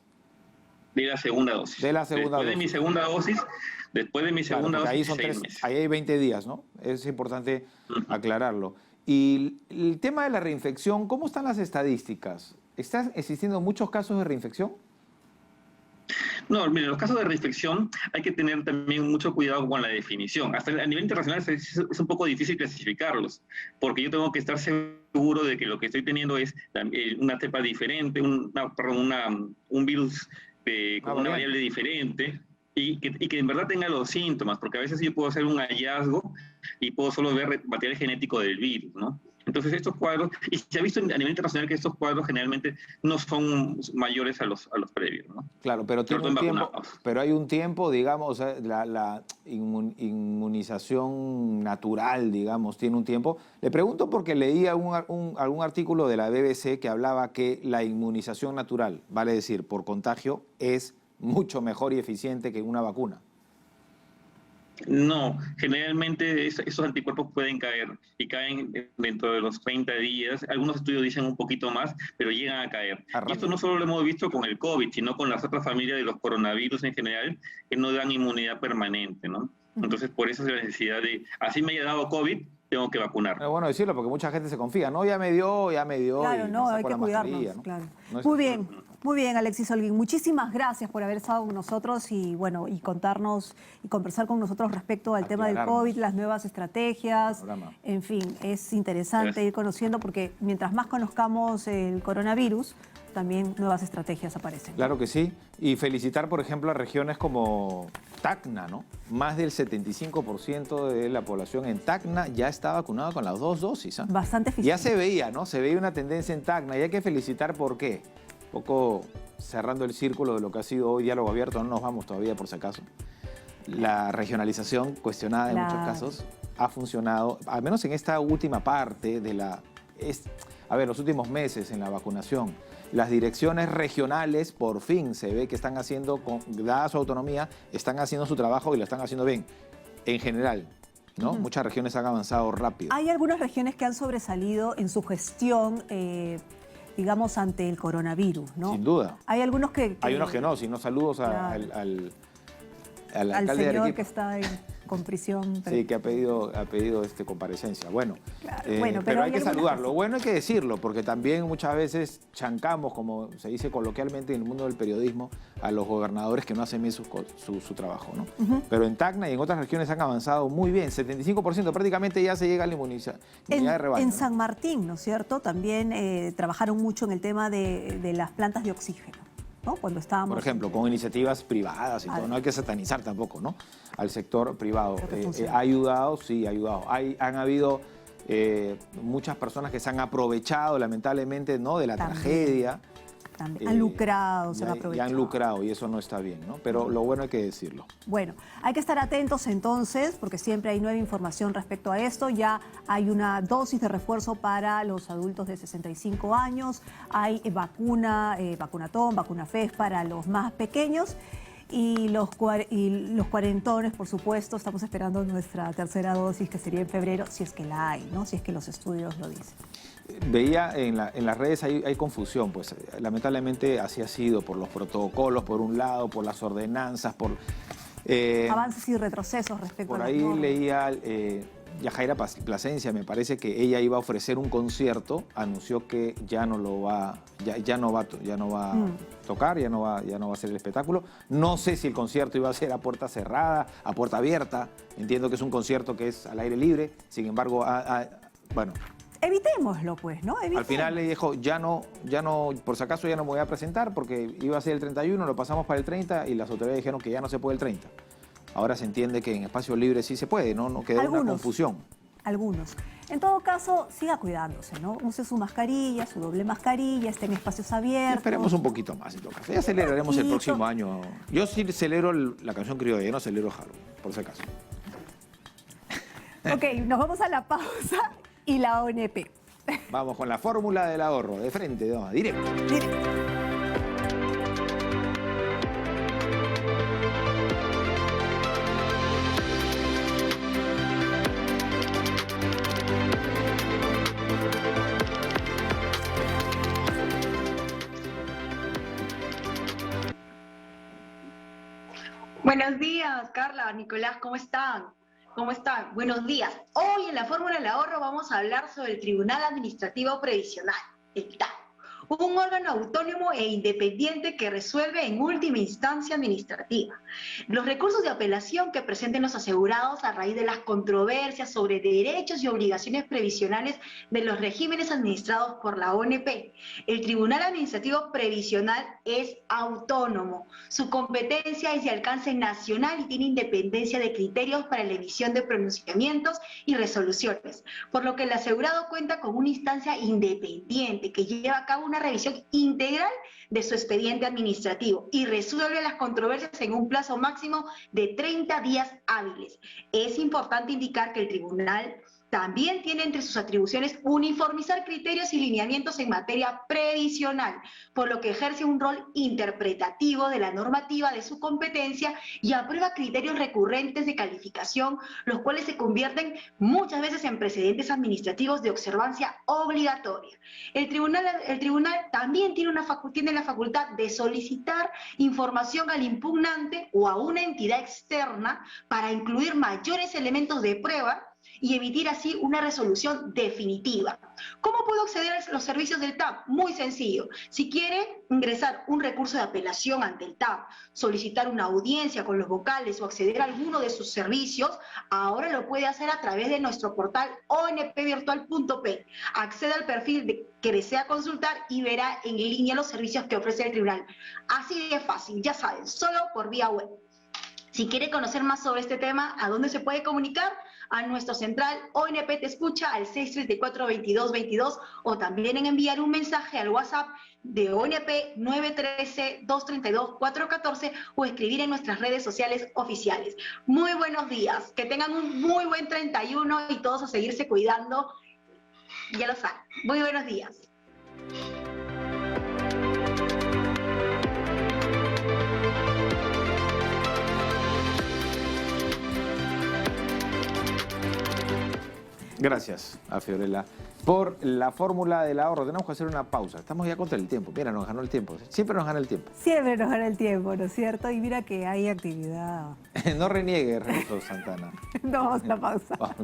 Speaker 5: De la segunda dosis.
Speaker 2: De la segunda
Speaker 5: después
Speaker 2: dosis.
Speaker 5: de mi segunda dosis, después de mi
Speaker 2: Claro,
Speaker 5: segunda
Speaker 2: porque
Speaker 5: dosis,
Speaker 2: ahí son
Speaker 5: 6 meses.
Speaker 2: ahí hay 20 días, ¿no? Es importante aclararlo. Y el tema de la reinfección, ¿cómo están las estadísticas? ¿Están existiendo muchos casos de reinfección?
Speaker 5: No, mire, en los casos de reinfección hay que tener también mucho cuidado con la definición. Hasta a nivel internacional es un poco difícil clasificarlos, porque yo tengo que estar seguro de que lo que estoy teniendo es una cepa diferente, un virus con una variable diferente, y que en verdad tenga los síntomas, porque a veces yo puedo hacer un hallazgo y puedo solo ver material genético del virus, ¿no? Entonces estos cuadros, y se ha visto a nivel internacional que estos cuadros generalmente no son mayores a los previos, ¿no?
Speaker 2: Claro, pero
Speaker 5: Sobre todo en vacunados.
Speaker 2: pero hay un tiempo, digamos, la inmunización natural, digamos, tiene un tiempo. Le pregunto porque leí algún artículo de la BBC que hablaba que la inmunización natural, vale decir, por contagio, es mucho mejor y eficiente que una vacuna.
Speaker 5: No, generalmente esos anticuerpos pueden caer y caen dentro de los 30 días. Algunos estudios dicen un poquito más, pero llegan a caer. Y esto no solo lo hemos visto con el COVID, sino con las otras familias de los coronavirus en general, que no dan inmunidad permanente, ¿no? Entonces, por eso es la necesidad de, así me haya dado COVID, tengo que vacunar.
Speaker 2: Es bueno decirlo porque mucha gente se confía, no, ya me dio.
Speaker 1: Claro,
Speaker 2: y
Speaker 1: no,
Speaker 2: me
Speaker 1: hay
Speaker 2: saco
Speaker 1: que
Speaker 2: la
Speaker 1: cuidarnos,
Speaker 2: mascarilla, ¿no?
Speaker 1: claro.
Speaker 2: No es
Speaker 1: Muy bien, Alexis Holguín. Muchísimas gracias por haber estado con nosotros y, bueno, y contarnos y conversar con nosotros respecto al tema del
Speaker 2: Aclararnos.
Speaker 1: COVID, las nuevas estrategias.
Speaker 2: Programa.
Speaker 1: En fin, es interesante
Speaker 5: Gracias.
Speaker 1: ir conociendo porque mientras más conozcamos el coronavirus, también nuevas estrategias aparecen.
Speaker 2: Claro que sí. Y felicitar, por ejemplo, a regiones como Tacna, ¿no? Más del 75% de la población en Tacna ya está vacunada con las 2 dosis. ¿Ah?
Speaker 1: Bastante eficiente.
Speaker 2: Ya se veía, ¿no? Se veía una tendencia en Tacna y hay que felicitar por qué. Un poco cerrando el círculo de lo que ha sido hoy diálogo abierto, no nos vamos todavía por si acaso. La regionalización cuestionada en
Speaker 1: Claro.
Speaker 2: muchos casos ha funcionado, al menos en esta última parte de los últimos meses en la vacunación. Las direcciones regionales por fin se ve que están haciendo, dada su autonomía, están haciendo su trabajo y lo están haciendo bien, en general, ¿no? Muchas regiones han avanzado rápido.
Speaker 1: Hay algunas regiones que han sobresalido en su gestión, digamos, ante el coronavirus, ¿no?
Speaker 2: Sin duda.
Speaker 1: Hay algunos que
Speaker 2: Hay unos que no, sino saludos
Speaker 1: Claro.
Speaker 2: al
Speaker 1: al
Speaker 2: alcalde de
Speaker 1: señor
Speaker 2: Arequipa.
Speaker 1: que está con prisión.
Speaker 2: Sí, que ha pedido comparecencia. Bueno,
Speaker 1: Claro, bueno,
Speaker 2: pero hay
Speaker 1: hay
Speaker 2: que
Speaker 1: algunas
Speaker 2: saludarlo.
Speaker 1: cosas.
Speaker 2: Bueno, hay que decirlo, porque también muchas veces chancamos, como se dice coloquialmente en el mundo del periodismo, a los gobernadores que no hacen bien su trabajo, ¿no? Pero en Tacna y en otras regiones han avanzado muy bien, 75%, prácticamente ya se llega a la inmunidad de rebaño.
Speaker 1: En
Speaker 2: ¿no?
Speaker 1: San Martín, ¿no es cierto? También trabajaron mucho en el tema de las plantas de oxígeno, ¿no? Cuando estábamos...
Speaker 2: Por ejemplo, con iniciativas privadas y todo, no hay que satanizar tampoco, ¿no? Al sector privado.
Speaker 1: Creo que funciona.
Speaker 2: ¿Ha ayudado? Sí, ha ayudado. Han habido muchas personas que se han aprovechado, lamentablemente, ¿no? De la
Speaker 1: También.
Speaker 2: tragedia.
Speaker 1: También. Han lucrado, se han
Speaker 2: Ya
Speaker 1: aprovechado.
Speaker 2: han lucrado y eso no está bien, ¿no? Pero lo bueno hay que decirlo.
Speaker 1: Bueno, hay que estar atentos entonces, porque siempre hay nueva información respecto a esto. Ya hay una dosis de refuerzo para los adultos de 65 años, hay vacuna, vacunatón, vacuna FES para los más pequeños. Y los cuarentones, por supuesto, estamos esperando nuestra tercera dosis, que sería en febrero, si es que la hay, ¿no? Si es que los estudios lo dicen.
Speaker 2: Veía en las redes hay confusión, pues lamentablemente así ha sido, por los protocolos, por un lado, por las ordenanzas, por...
Speaker 1: Avances y retrocesos respecto
Speaker 2: Por
Speaker 1: a las
Speaker 2: ahí
Speaker 1: normas.
Speaker 2: leía Yajaira Plasencia, me parece que ella iba a ofrecer un concierto, anunció que ya no va a tocar, ya no va a hacer el espectáculo. No sé si el concierto iba a ser a puerta cerrada, a puerta abierta. Entiendo que es un concierto que es al aire libre. Sin embargo, bueno,
Speaker 1: Evitémoslo, pues, ¿no?
Speaker 2: al final le dijo, ya no, por si acaso ya no me voy a presentar porque iba a ser el 31, lo pasamos para el 30 y las autoridades dijeron que ya no se puede el 30. Ahora se entiende que en espacio libre sí se puede, no quedó una confusión.
Speaker 1: Algunos. En todo caso, siga cuidándose, ¿no? Use su mascarilla, su doble mascarilla, esté en espacios abiertos.
Speaker 2: Esperemos un poquito más en todo caso. Ya celebraremos el próximo año. Yo sí celebro la canción criolla, yo no celebro Halloween, por si acaso.
Speaker 1: Ok, nos vamos a la pausa y la ONP.
Speaker 2: Vamos con la fórmula del ahorro, de frente, no, directo.
Speaker 6: Buenos días, Carla, Nicolás, ¿cómo están? ¿Cómo están? Buenos días. Hoy en la Fórmula del Ahorro vamos a hablar sobre el Tribunal Administrativo Previsional, el TAP, un órgano autónomo e independiente que resuelve en última instancia administrativa los recursos de apelación que presenten los asegurados a raíz de las controversias sobre derechos y obligaciones previsionales de los regímenes administrados por la ONP. El Tribunal Administrativo Previsional es autónomo. Su competencia es de alcance nacional y tiene independencia de criterios para la emisión de pronunciamientos y resoluciones, por lo que el asegurado cuenta con una instancia independiente que lleva a cabo una revisión integral de su expediente administrativo y resuelve las controversias en un plazo máximo de 30 días hábiles. Es importante indicar que el tribunal también tiene entre sus atribuciones uniformizar criterios y lineamientos en materia previsional, por lo que ejerce un rol interpretativo de la normativa de su competencia y aprueba criterios recurrentes de calificación, los cuales se convierten muchas veces en precedentes administrativos de observancia obligatoria. El tribunal también tiene la facultad de solicitar información al impugnante o a una entidad externa para incluir mayores elementos de prueba y emitir así una resolución definitiva. ¿Cómo puedo acceder a los servicios del TAP? Muy sencillo. Si quiere ingresar un recurso de apelación ante el TAP, solicitar una audiencia con los vocales o acceder a alguno de sus servicios, ahora lo puede hacer a través de nuestro portal onpvirtual.p. Acceda al perfil que desea consultar y verá en línea los servicios que ofrece el tribunal. Así de fácil, ya saben, solo por vía web. Si quiere conocer más sobre este tema, ¿a dónde se puede comunicar? A nuestro central ONP Te Escucha al 634-2222 o también en enviar un mensaje al WhatsApp de ONP 913-232-414 o escribir en nuestras redes sociales oficiales. Muy buenos días, que tengan un muy buen 31 y todos a seguirse cuidando, ya lo saben. Muy buenos días.
Speaker 2: Gracias a Fiorella por la fórmula del ahorro. Tenemos que hacer una pausa. Estamos ya contra el tiempo. Mira, nos ganó el tiempo. Siempre nos gana el tiempo.
Speaker 1: Siempre nos gana el tiempo, ¿no es cierto? Y mira que hay actividad.
Speaker 2: No reniegue, Renato Santana.
Speaker 1: No, vamos a la pausa.
Speaker 2: Vamos.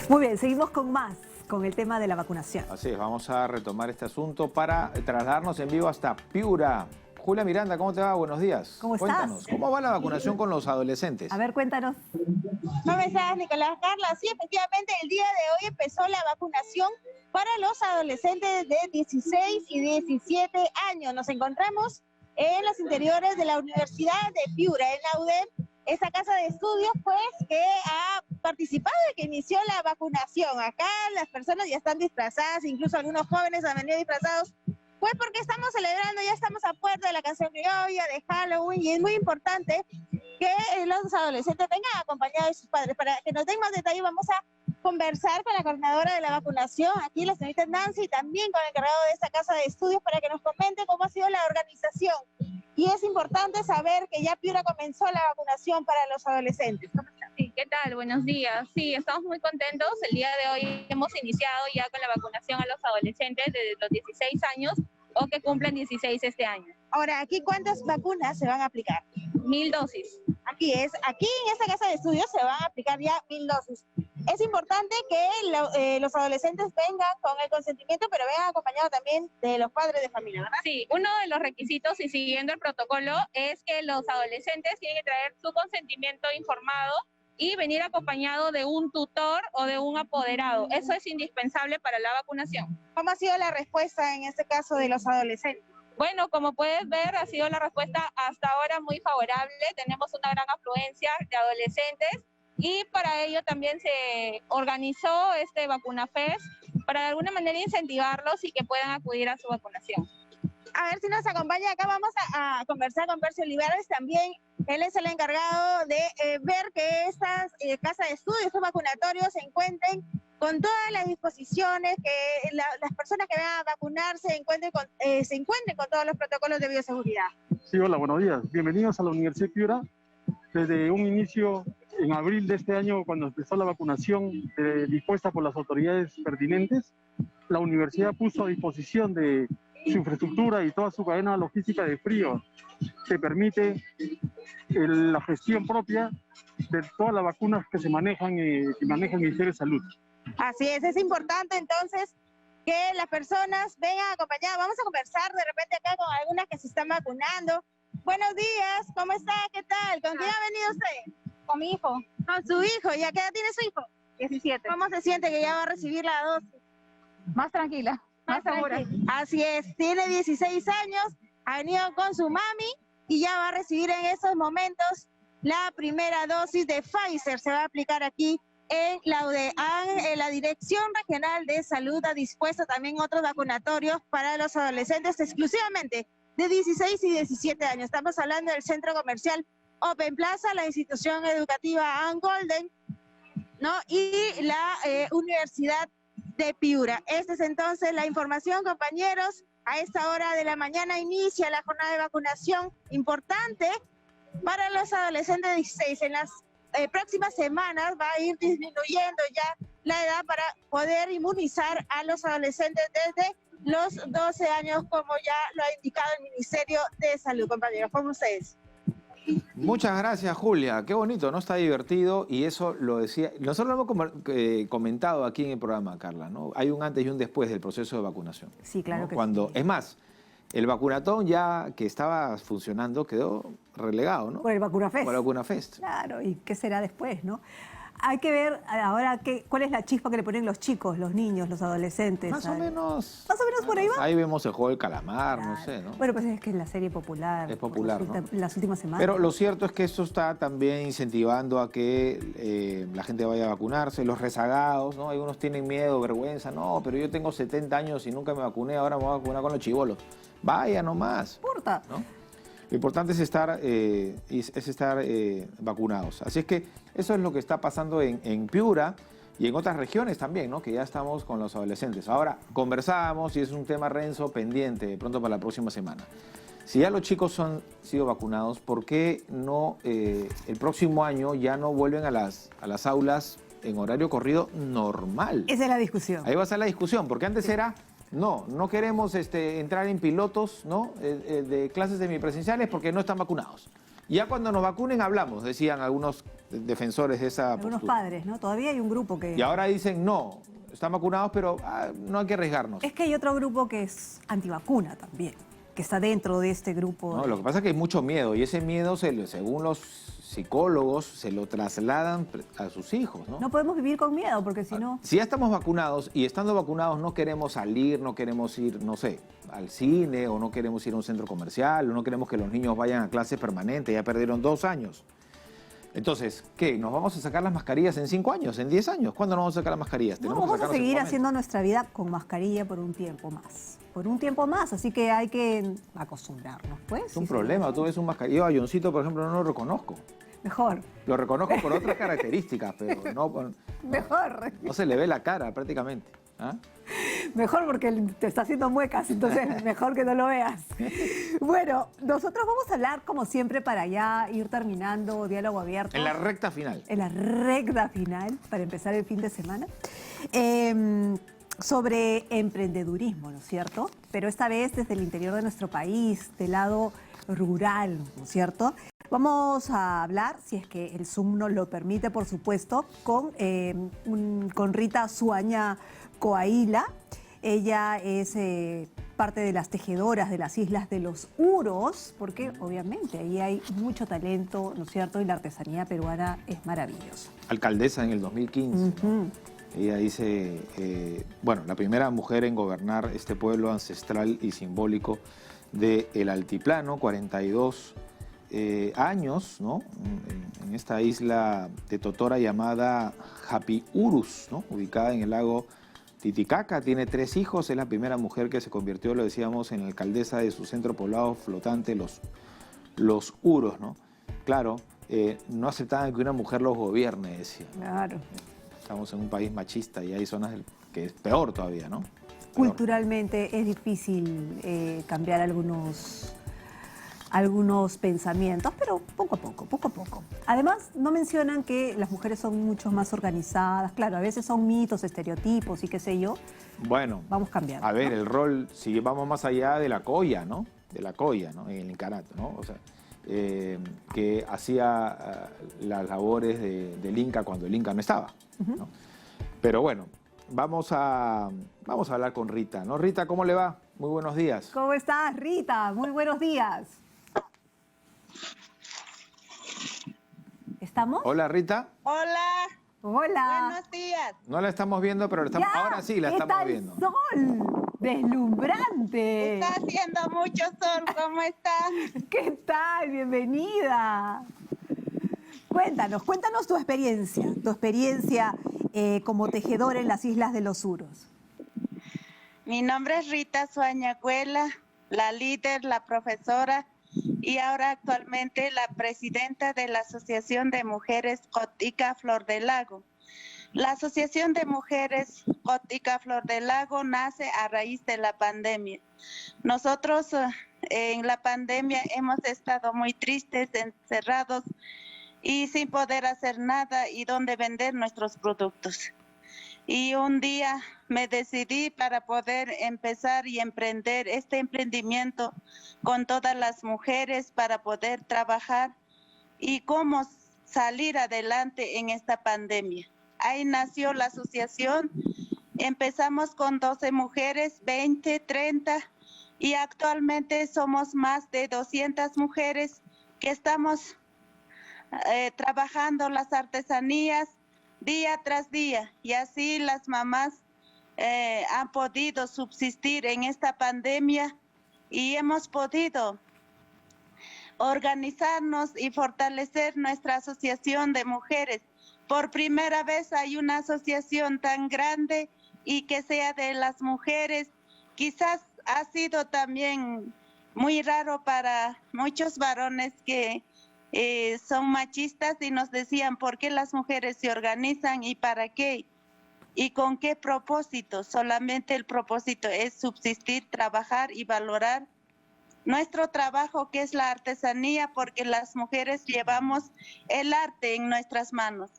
Speaker 1: Muy bien, seguimos con más, con el tema de la vacunación.
Speaker 2: Así es, vamos a retomar este asunto para trasladarnos en vivo hasta Piura. Julia Miranda, ¿cómo te va? Buenos días.
Speaker 1: ¿Cómo estás?
Speaker 2: Cuéntanos, ¿cómo va la vacunación con los adolescentes?
Speaker 1: A ver, cuéntanos.
Speaker 7: ¿Cómo estás, Nicolás? Carla, sí, efectivamente, el día de hoy empezó la vacunación para los adolescentes de 16 y 17 años. Nos encontramos en los interiores de la Universidad de Piura, en la UDEM, esa casa de estudios, pues, que ha participado y que inició la vacunación. Acá las personas ya están disfrazadas, incluso algunos jóvenes han venido disfrazados, pues porque estamos celebrando, ya estamos a puerta de la canción criolla, de Halloween, y es muy importante que los adolescentes vengan acompañados de sus padres. Para que nos den más detalles, vamos a conversar con la coordinadora de la vacunación, aquí la señorita Nancy, y también con el encargado de esta casa de estudios, para que nos comente cómo ha sido la organización. Y es importante saber que ya Piura comenzó la vacunación para los adolescentes.
Speaker 8: Sí, ¿qué tal? Buenos días. Sí, estamos muy contentos. El día de hoy hemos iniciado ya con la vacunación a los adolescentes de los 16 años o que cumplen 16 este año.
Speaker 7: Ahora, ¿aquí cuántas vacunas se van a aplicar?
Speaker 8: 1000 dosis.
Speaker 7: Aquí en esta casa de estudios se van a aplicar ya 1000 dosis. Es importante que los adolescentes vengan con el consentimiento, pero vengan acompañados también de los padres de familia, ¿verdad?
Speaker 8: Sí, uno de los requisitos y siguiendo el protocolo es que los adolescentes tienen que traer su consentimiento informado y venir acompañado de un tutor o de un apoderado. Eso es indispensable para la vacunación.
Speaker 7: ¿Cómo ha sido la respuesta en este caso de los adolescentes?
Speaker 8: Bueno, como puedes ver, ha sido la respuesta hasta ahora muy favorable. Tenemos una gran afluencia de adolescentes y para ello también se organizó este VacunaFest para de alguna manera incentivarlos y que puedan acudir a su vacunación.
Speaker 7: A ver si nos acompaña acá, vamos a conversar con Percio Olivares también. Él es el encargado de ver que estas casas de estudio, estos vacunatorios se encuentren con todas las disposiciones, que las personas que van a vacunarse se encuentren con todos los protocolos de bioseguridad.
Speaker 9: Sí, hola, buenos días. Bienvenidos a la Universidad de Piura. Desde un inicio, en abril de este año, cuando empezó la vacunación dispuesta por las autoridades pertinentes, la universidad puso a disposición de su infraestructura y toda su cadena logística de frío, que permite la gestión propia de todas las vacunas que se manejan, que maneja el Ministerio de Salud.
Speaker 7: Así es importante entonces que las personas vengan acompañadas. Vamos a conversar de repente acá con algunas que se están vacunando. Buenos días, ¿cómo está? ¿Qué tal? ¿Con quién ha venido usted?
Speaker 8: Con mi hijo.
Speaker 7: Con su hijo. ¿Y a qué edad tiene su hijo?
Speaker 8: 17.
Speaker 7: ¿Cómo se siente que ya va a recibir la dosis?
Speaker 8: Más tranquila, más segura.
Speaker 7: Así es, tiene 16 años, ha venido con su mami y ya va a recibir en estos momentos la primera dosis de Pfizer. Se va a aplicar aquí en la UDEAN. La Dirección Regional de Salud ha dispuesto también otros vacunatorios para los adolescentes exclusivamente de 16 y 17 años. Estamos hablando del centro comercial Open Plaza, la institución educativa Ann Golden, ¿no? Y la Universidad de Piura. Esta es entonces la información, compañeros. A esta hora de la mañana inicia la jornada de vacunación importante para los adolescentes de 16. En las próximas semanas va a ir disminuyendo ya la edad para poder inmunizar a los adolescentes desde los 12 años, como ya lo ha indicado el Ministerio de Salud. Compañeros, con ustedes.
Speaker 2: Muchas gracias, Julia. Qué bonito, ¿no? Está divertido y eso lo decía. Nosotros lo hemos comentado aquí en el programa, Carla, ¿no? Hay un antes y un después del proceso de vacunación.
Speaker 1: Sí, claro,
Speaker 2: ¿no?
Speaker 1: que
Speaker 2: Cuando,
Speaker 1: sí.
Speaker 2: es más, el vacunatón ya que estaba funcionando quedó relegado, ¿no?
Speaker 1: Por el Vacunafest.
Speaker 2: Por el Vacunafest.
Speaker 1: Claro, ¿y qué será después, no? Hay que ver ahora cuál es la chispa que le ponen los chicos, los niños, los adolescentes.
Speaker 2: Más o menos.
Speaker 1: Más o menos por ahí va.
Speaker 2: Ahí vemos el juego del calamar,
Speaker 1: Claro.
Speaker 2: no sé, ¿no?
Speaker 1: Bueno, pues es que es la serie popular.
Speaker 2: Es popular, ¿no?
Speaker 1: Las últimas semanas.
Speaker 2: Pero lo cierto es que esto está también incentivando a que la gente vaya a vacunarse, los rezagados, ¿no? Algunos tienen miedo, vergüenza, no, pero yo tengo 70 años y nunca me vacuné, ahora me voy a vacunar con los chibolos. Vaya nomás.
Speaker 1: No importa.
Speaker 2: ¿No? Lo importante es estar vacunados. Así es que eso es lo que está pasando en Piura y en otras regiones también, ¿no? Que ya estamos con los adolescentes. Ahora, conversamos y es un tema, Renzo, pendiente de pronto para la próxima semana. Si ya los chicos han sido vacunados, ¿por qué no el próximo año ya no vuelven a las aulas en horario corrido normal?
Speaker 1: Esa es la discusión.
Speaker 2: Ahí va a ser la discusión, porque antes era... No queremos entrar en pilotos, ¿no? De clases semipresenciales porque no están vacunados. Ya cuando nos vacunen hablamos, decían algunos defensores de esa
Speaker 1: Algunos
Speaker 2: postura.
Speaker 1: padres, ¿no? Todavía hay un grupo que...
Speaker 2: Y ahora dicen, no, están vacunados, pero no hay que arriesgarnos.
Speaker 1: Es que hay otro grupo que es antivacuna también, que está dentro de este grupo.
Speaker 2: No, lo que pasa es que hay mucho miedo y ese miedo, según los psicólogos, se lo trasladan a sus hijos, ¿no?
Speaker 1: No podemos vivir con miedo porque si no...
Speaker 2: Si ya estamos vacunados y estando vacunados no queremos salir, no queremos ir, no sé, al cine o no queremos ir a un centro comercial o no queremos que los niños vayan a clases permanentes, ya perdieron 2 años. Entonces, ¿qué? ¿Nos vamos a sacar las mascarillas en 5 años, en 10 años? ¿Cuándo nos vamos a sacar las mascarillas?
Speaker 1: No,
Speaker 2: Tenemos que
Speaker 1: vamos a
Speaker 2: sacarnos en
Speaker 1: seguir
Speaker 2: este momento.
Speaker 1: haciendo nuestra vida con mascarilla por un tiempo más. Por un tiempo más, así que hay que acostumbrarnos, pues.
Speaker 2: Es un
Speaker 1: Sí,
Speaker 2: problema, tú ves un mascarilla. Yo a Johncito, por ejemplo, no lo reconozco.
Speaker 1: Mejor,
Speaker 2: Lo reconozco por otras características, pero
Speaker 1: mejor.
Speaker 2: no se le ve la cara prácticamente. ¿Ah?
Speaker 1: Mejor porque te está haciendo muecas, entonces mejor que no lo veas. Bueno, nosotros vamos a hablar como siempre para ya ir terminando Diálogo Abierto.
Speaker 2: En la recta final.
Speaker 1: En la recta final, para empezar el fin de semana, sobre emprendedurismo, ¿no es cierto? Pero esta vez desde el interior de nuestro país, del lado rural, ¿no es cierto? Vamos a hablar, si es que el Zoom nos lo permite, por supuesto, con Rita Suaña Coaila. Ella es parte de las tejedoras de las Islas de los Uros, porque obviamente ahí hay mucho talento, ¿no es cierto? Y la artesanía peruana es maravillosa.
Speaker 2: Alcaldesa en el 2015.
Speaker 1: Ujú.
Speaker 2: Ella dice, bueno, la primera mujer en gobernar este pueblo ancestral y simbólico del Altiplano, 42 años, ¿no? En esta isla de Totora llamada Happy Urus, ¿no? Ubicada en el lago Titicaca tiene 3 hijos, es la primera mujer que se convirtió, lo decíamos, en alcaldesa de su centro poblado flotante, los Uros, ¿no? Claro, no aceptaban que una mujer los gobierne, decía.
Speaker 1: Claro.
Speaker 2: Estamos en un país machista y hay zonas que es peor todavía, ¿no? Peor.
Speaker 1: Culturalmente es difícil cambiar algunos pensamientos, pero poco a poco, poco a poco. Además, no mencionan que las mujeres son mucho más organizadas. Claro, a veces son mitos, estereotipos y qué sé yo.
Speaker 2: Bueno,
Speaker 1: vamos cambiando.
Speaker 2: A ver,
Speaker 1: ¿no?
Speaker 2: el rol, si vamos más allá de la colla, ¿no? De la colla, ¿no? En el incanato, ¿no? O sea, que hacía las labores del Inca cuando el Inca no estaba, ¿no? Pero bueno, vamos a hablar con Rita, ¿no? Rita, ¿cómo le va? Muy buenos días.
Speaker 1: ¿Cómo estás, Rita? Muy buenos días. ¿Estamos?
Speaker 2: Hola, Rita.
Speaker 7: Hola.
Speaker 1: Hola.
Speaker 7: Buenos días.
Speaker 2: No la estamos viendo, pero ahora sí la estamos viendo.
Speaker 1: ¡Qué tal sol! ¡Deslumbrante!
Speaker 7: Está haciendo mucho sol. ¿Cómo estás?
Speaker 1: ¿Qué tal? Bienvenida. Cuéntanos tu experiencia como tejedora en las Islas de los Uros.
Speaker 7: Mi nombre es Rita Suañacuela, la líder, la profesora y ahora actualmente la presidenta de la Asociación de Mujeres Cotica Flor del Lago. La Asociación de Mujeres Cotica Flor del Lago nace a raíz de la pandemia. Nosotros en la pandemia hemos estado muy tristes, encerrados y sin poder hacer nada y dónde vender nuestros productos. Y un día me decidí para poder empezar y emprender este emprendimiento con todas las mujeres para poder trabajar y cómo salir adelante en esta pandemia. Ahí nació la asociación, empezamos con 12 mujeres, 20, 30 y actualmente somos más de 200 mujeres que estamos trabajando las artesanías día tras día y así las mamás han podido subsistir en esta pandemia y hemos podido organizarnos y fortalecer nuestra asociación de mujeres. Por primera vez hay una asociación tan grande y que sea de las mujeres. Quizás ha sido también muy raro para muchos varones que son machistas y nos decían por qué las mujeres se organizan y para qué y con qué propósito. Solamente el propósito es subsistir, trabajar y valorar nuestro trabajo que es la artesanía, porque las mujeres llevamos el arte en nuestras manos.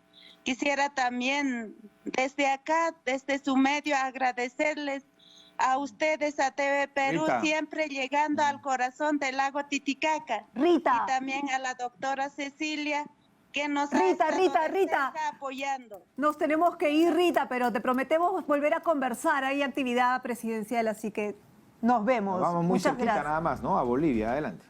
Speaker 7: Quisiera también desde acá, desde su medio, agradecerles a ustedes, a TV Perú,
Speaker 2: Rita,
Speaker 7: siempre llegando al corazón del lago Titicaca.
Speaker 1: Rita.
Speaker 7: Y también a la doctora Cecilia, que nos
Speaker 1: Rita,
Speaker 7: está apoyando.
Speaker 1: Nos tenemos que ir, Rita, pero te prometemos volver a conversar. Hay actividad presidencial, así que nos vemos.
Speaker 2: Nos vamos muy
Speaker 1: Muchas
Speaker 2: cerquita
Speaker 1: gracias.
Speaker 2: nada más, ¿no? A Bolivia, adelante.